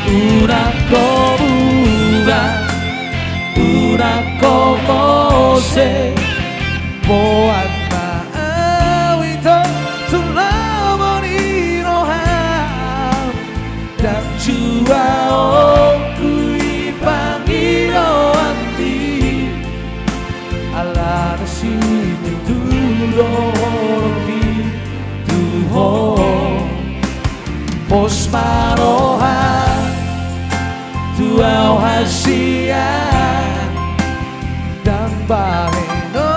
Urako buga Urako mose Boan maawito Tulamoni roham Dan jua oku ipangiro anti Ala nasini tuloroki Tuho Pos marohan Tuau hasia Dan bahino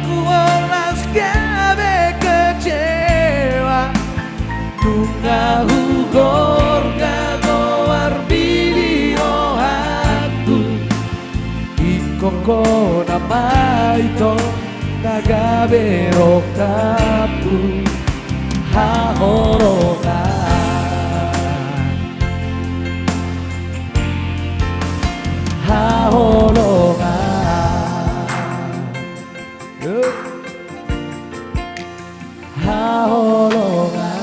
kuolas gabe kecewa Nunga hugor gagoar video aku Ikoko namaito Nagabe rokapu Hahorongan Haholongan Haholongan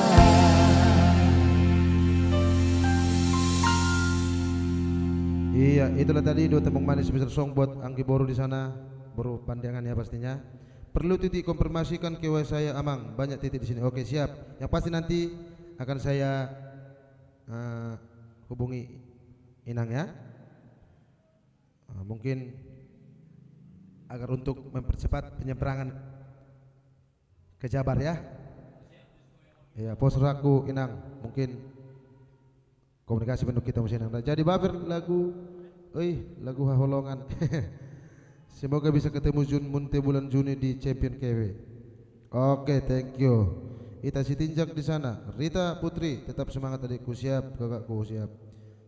Iya, itulah tadi dua tembang manis special song buat Anggi Boru di sana, Boru pandangan ya pastinya. Perlu titik konfirmasikan ke saya Amang, banyak titik di sini. Oke, siap. Yang pasti nanti akan saya hubungi Inang ya. Mungkin agar untuk mempercepat penyeberangan ke Jabar ya. Ya, pos raku Inang, mungkin komunikasi bentuk kita mesti Inang. Jadi baper lagu, lagu Haholongan. Semoga bisa ketemu Jun Munte bulan Juni di Champion KW. Oke, thank you. Ita Sitinjak di sana. Rita Putri, tetap semangat adikku, siap kakakku, siap.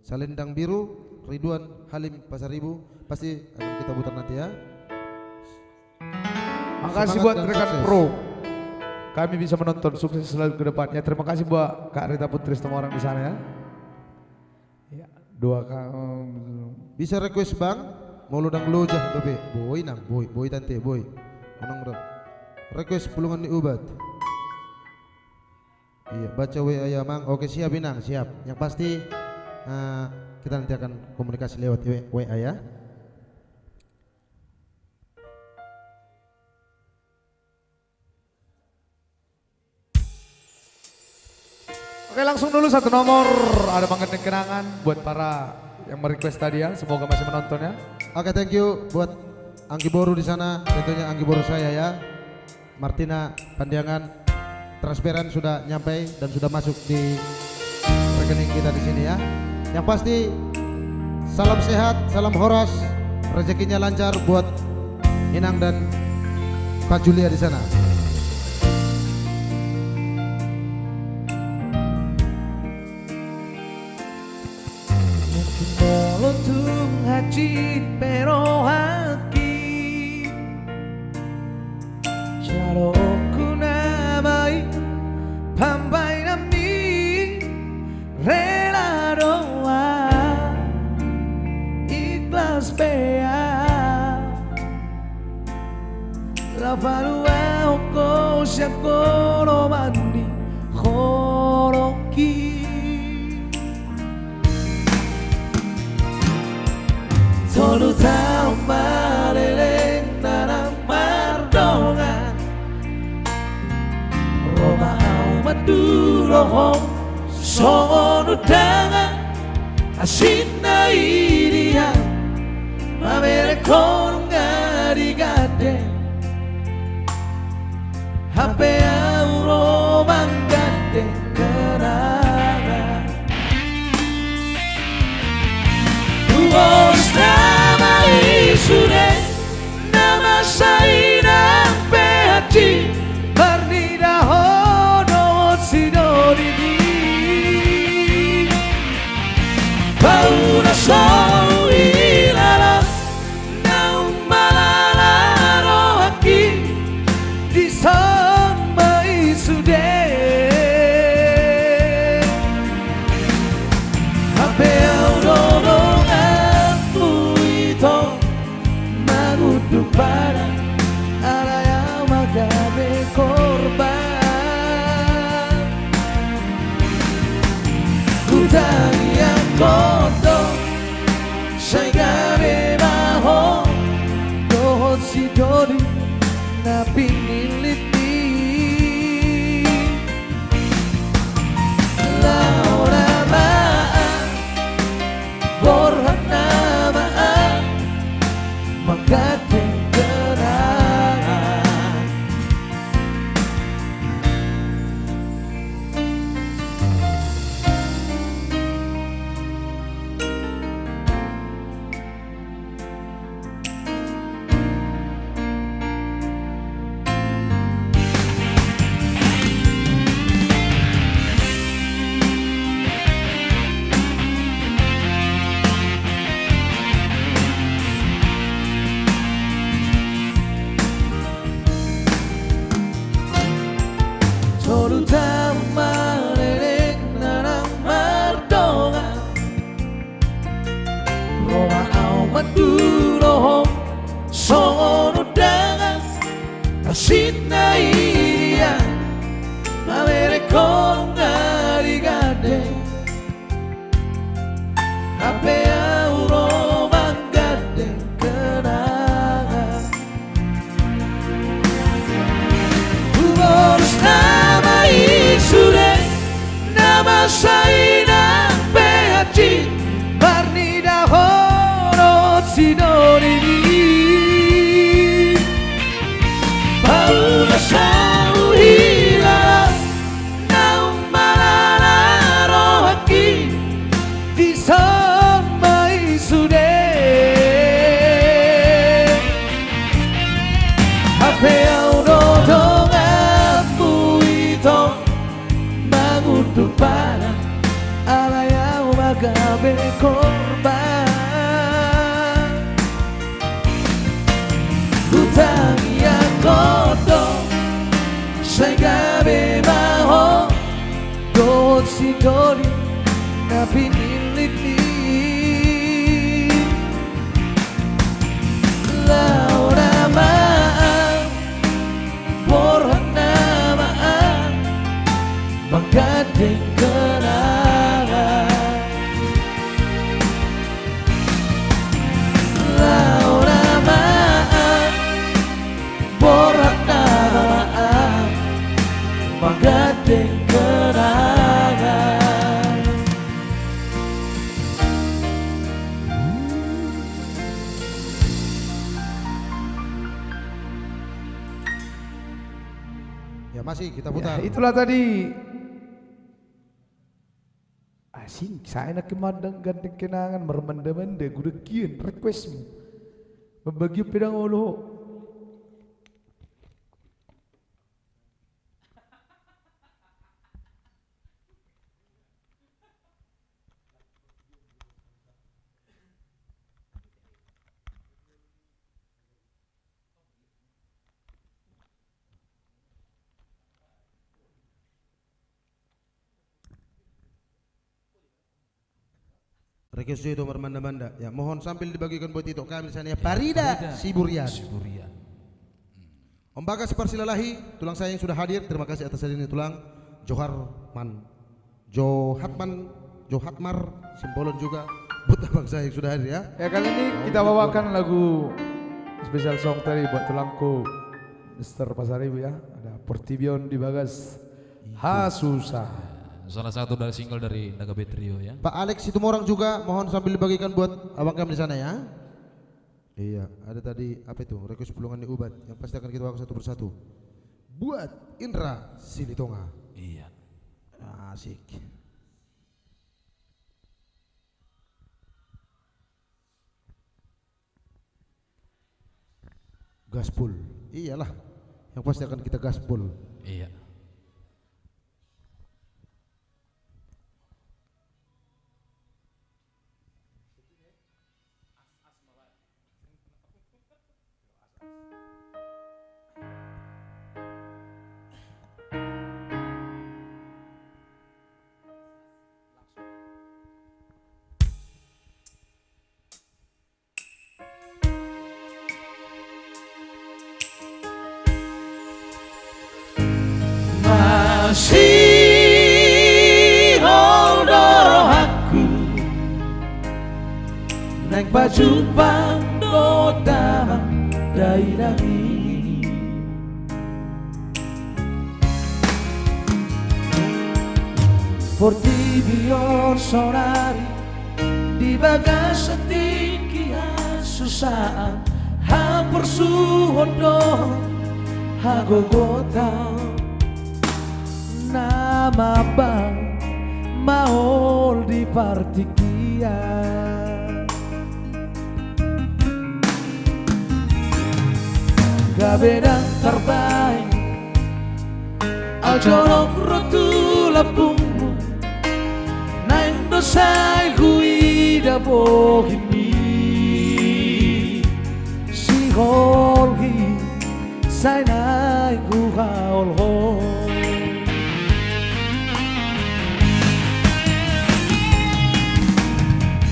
Salendang Biru, Ridwan Halim Pasaribu, pasti akan kita putar nanti ya. Makasih buat rekan pro. Kami bisa menonton, sukses selalu ke depannya. Terima kasih buat Kak Rita Putri semua orang di sana ya. Ya, dua bisa request Bang, mau ludang lojah dobe. Boy nang, boy tante, boy. Menang bro. Request pulungan di ubat. Iya, baca WA ya Mang. Oke, siap Inang, siap. Yang pasti kita nanti akan komunikasi lewat WA ya. Oke, langsung dulu satu nomor. Ada banget kenangan buat para yang merequest tadi ya. Semoga masih menonton ya. Oke, thank you buat Anggi Boru di sana. Tentunya Anggi Boru saya ya. Martina Pandiangan, transparan sudah nyampe dan sudah masuk di rekening kita di sini ya. Yang pasti salam sehat, salam horas, rezekinya lancar buat Inang dan Pak Julia di sana. Molotung haji pero haki Jaloku namai pambai nami rela doa ikhlas bea la falua oko syakoro mandi khoroki Tolu tau maleleng nanang mardongan Roma au madulohong Songo nudangan Asina iria Mamere konung garigade Hape au romang gade kenangan Nama isure nama sainang pehaci Pernida hono sidodini sou ilala Não malala aqui Di sama isude Hape au doronganmu itu Magudu para Ala yang magabe korban Kutang yang kotor Saya gabe maho Dohon si dori Napi niliti Laura maan Borhan namaan Menggading kenangan Solo tama leleng nanang mardonga Roma au madulohong Songo dangan Asina iya Amere konga ligade Ape au Roma gade kenangan Umurus nama isure Nama saina pehaci Barnida horo sidorini Paula sau hilala Nau malala rohaki Di sama isude Hape au dodonganmu itu Magudu para Ala yang magabe korban Hutang yang kotor Saya gabe maho Dohon si dori Napi niliti Laura maan Borhan namaan Menggading kenangan Laura maan Borhan namaan Menggading kenangan Ya masih kita Ya, putar. itulah tadi. Asing, saya nak kemandang gandeng kenangan mermenda-menda gudekian requestmu. Membagi pedang olo. Request itu bermanda-manda. Ya, mohon sambil dibagikan buat itu kami sana ya. Farida Siburian. Siburian. Om Bagas Parsilalahi, tulang saya yang sudah hadir. Terima kasih atas hadirnya tulang. Johatmar Simbolon juga buat abang saya yang sudah hadir ya. Ya, kali ini kita bawakan lagu special song tadi buat tulangku Mr. Pasaribu ya. Ada Portibion di Bagas. Ha susah. Salah satu dari single dari Nagabe Trio ya. Pak Alex Situmorang juga mohon sambil dibagikan buat abang kami di sana ya. Iya, ada tadi apa itu? Request pulungan di Ubat yang pasti akan kita bawa satu persatu. Buat Indra Silitonga. Iya. Asik. Gaspol. Iyalah. Yang pasti akan kita gaspol. Iya. Masih ondoro aku neng baju pandodama dainangi Forti bior sonari di bagas setiki susaan hampir suhondo hagogota nama bang maol di partikia gabedang terbaik aljorok rotula pungmu naing dosai huida bohimi si holgi sai naing huhaol ho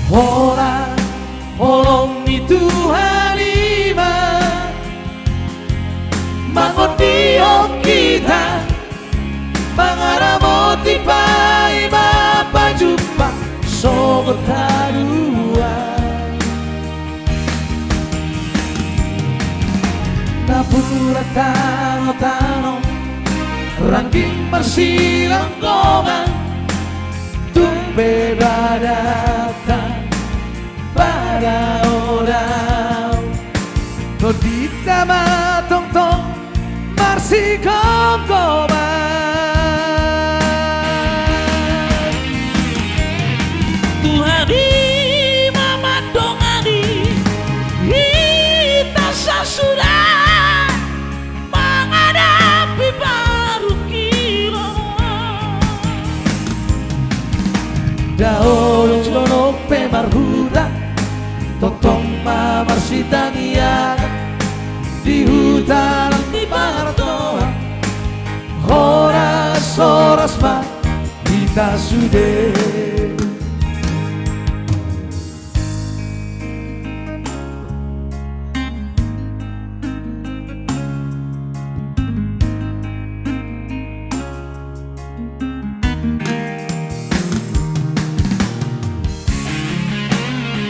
Hola, holong ni Tuhan iman Mangot diok kita Mangaramo tipai mapajumpa Sobat haruan Napura tano-tano Ranking bersilang goman Tumbe badatan pada orang Todita matong-tong Marsi kongkoman Tuhan di mama dongani Kita sudah menghadapi baru kilo Dahulu celonok pemarhuda Totong mamar sitangian di hutan di Bartoa horas ma kita sudah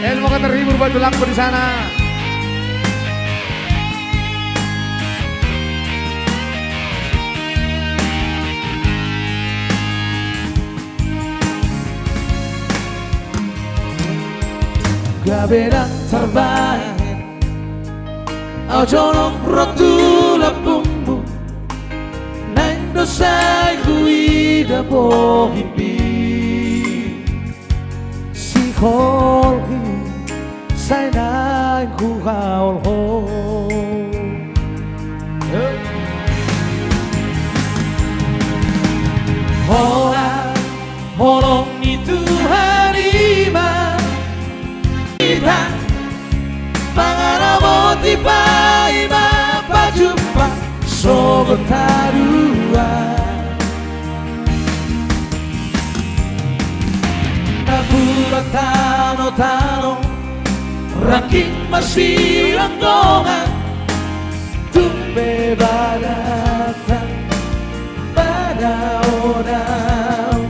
Elmo ka terhibur batu lampu di sana. Gabedang terbaik Ajonong rotula bumbu Nang dosai huida bohimpi Si holgi Sai nai ku haol ho Hola holong itu harima Kita pangaramo tipai mapajumpa Sobat haruan Napura tano-tano Ranking masih anggongan Tumbe badatan pada orang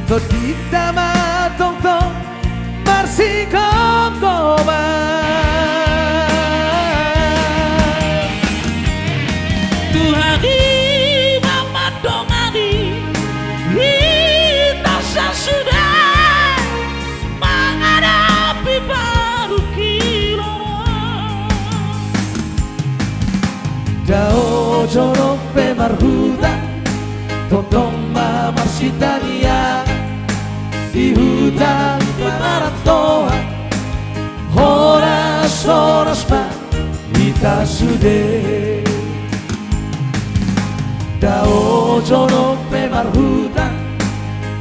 Todita matong-tong Marsi kongkoman Tuhan di mama dongani Kita sudah menghadapi baru kilo Dao jorok pemarhuda Totong mamar sitania Di hutan Bartoa horas ma kita sudah Dao jorok pemarhuda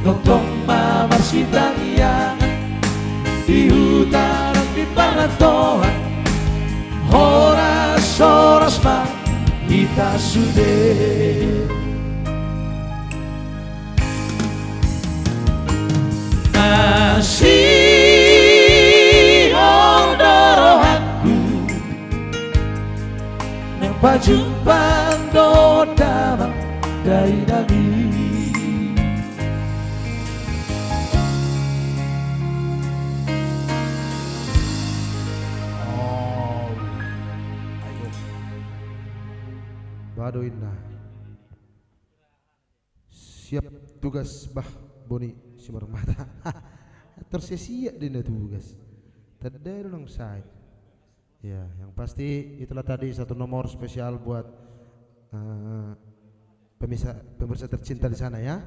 Totong mamar sitania Di hutan Bartoa horas tak sudah masih ondoro aku nang pajupan do damang dari nabi. Bado indah. Siap tugas bah Boni Simarmata. Tersesia dina tugas. Tadai dong saya. Ya, yang pasti itulah tadi satu nomor spesial buat pemirsa tercinta di sana ya.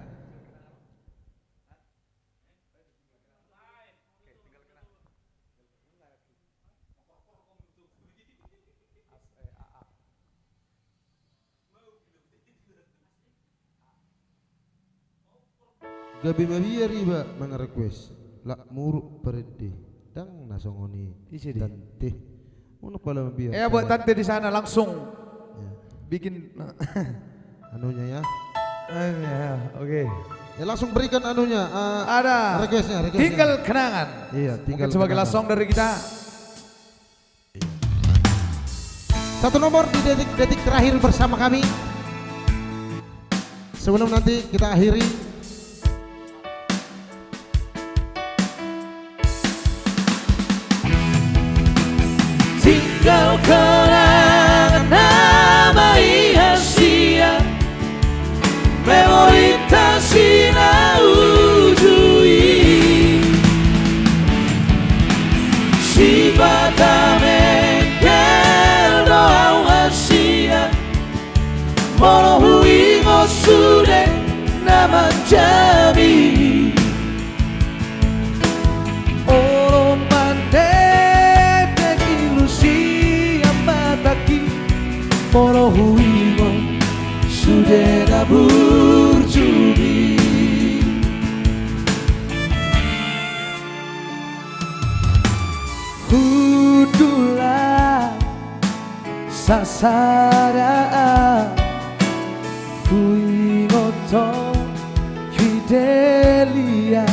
Gabi mabia riba mga request la muru perede dang nasongoni Isi di. tante uno pala mabia buat tante di sana langsung ya. bikin Anunya ya oke. ya langsung berikan anunya Ada requestnya tinggal kenangan. iya tinggal Mungkin sebagai kenangan. last song dari kita. Satu nomor di detik-detik terakhir bersama kami sebelum nanti kita akhiri. Tinggal kenangan nama ihasia memori tak sinau-ujui si batame kel doa hasia mono hui ngosude nama jami. Moro huimo sudah berjudi Kudulah sasara Kuingoto fidelia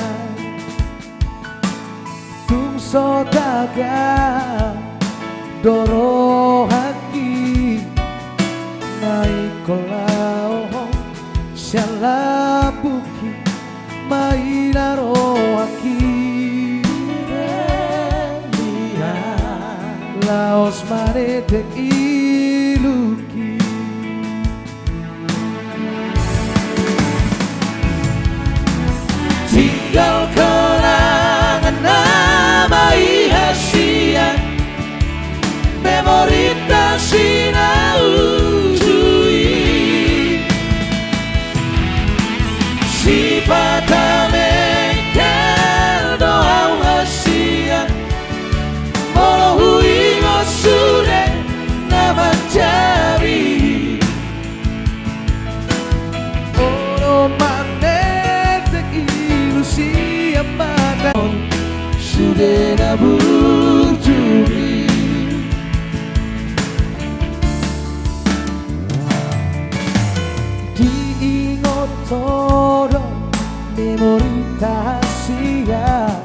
Tung sodaga doro haki Naikolao Shalabuki Mainaro Akirelia Laos Marete Iluki Tinggal kenangan nama ihasia Memori tak sinau Sipatame kel doa hasia Molo hui ngosude nama jari Oro manete ilusi amata Sudah berjudi Diingotoro memori tahasia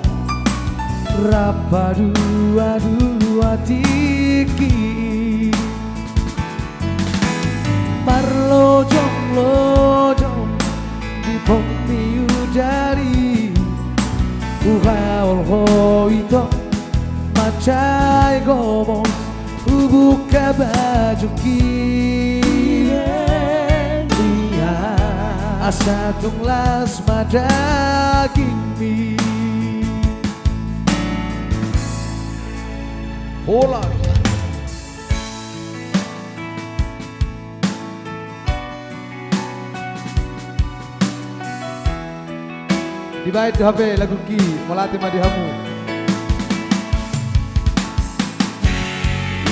Rapa dua tiki Marlojong di pomi udari Uhaol hoito macai gomong Ubuka baju Asa tunglas madaging mi Hola. Dibayar di HP lagu Ki melatih madihamu.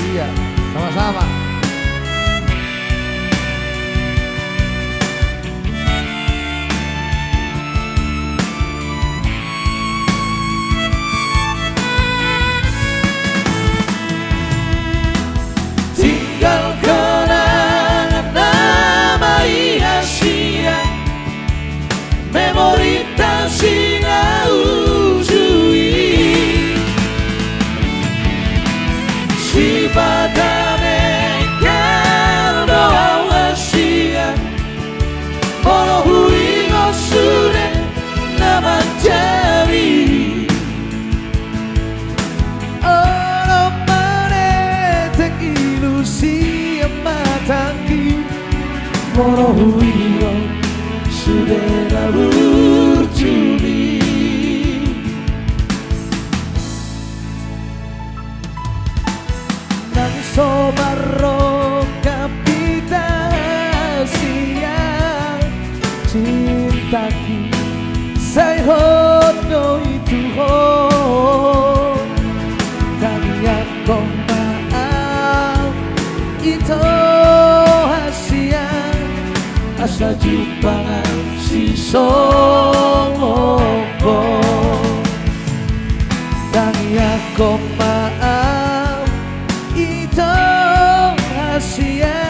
Iya, sama-sama. Tinggal kenangan Wiro sudah berjudi. Nang sobaro kapitasia cintaku say hono itu ho tanya kau maaf itu hasia asa jupangan si songopo tanya kau maaf itu hasia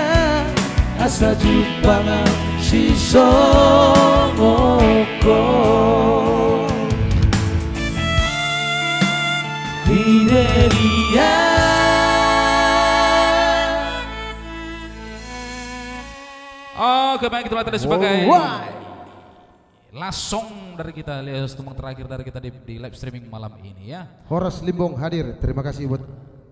asa jupangan si songopo Fidelia. Oke, baik, itulah tadi sebagai Alright. last song dari kita, lihat song terakhir dari kita di live streaming malam ini ya. Horas Limbong hadir. Terima kasih buat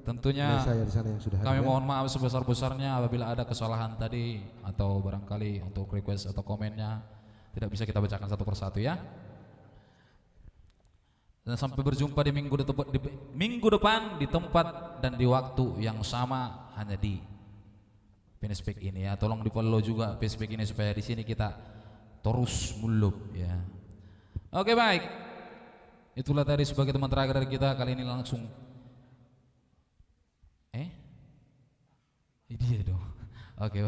Tentunya saya di sana yang sudah hadir. kami ya. mohon maaf sebesar-besarnya apabila ada kesalahan tadi atau barangkali untuk request atau komennya tidak bisa kita bacakan satu persatu ya. Dan sampai berjumpa di minggu depan di tempat dan di waktu yang sama hanya di Pinespeak ini ya. Tolong di follow juga Pinespeak ini supaya di sini kita terus mulup ya. Oke, baik. Itulah tadi sebagai teman terakhir dari kita kali ini langsung. Ini dia dong. Oke.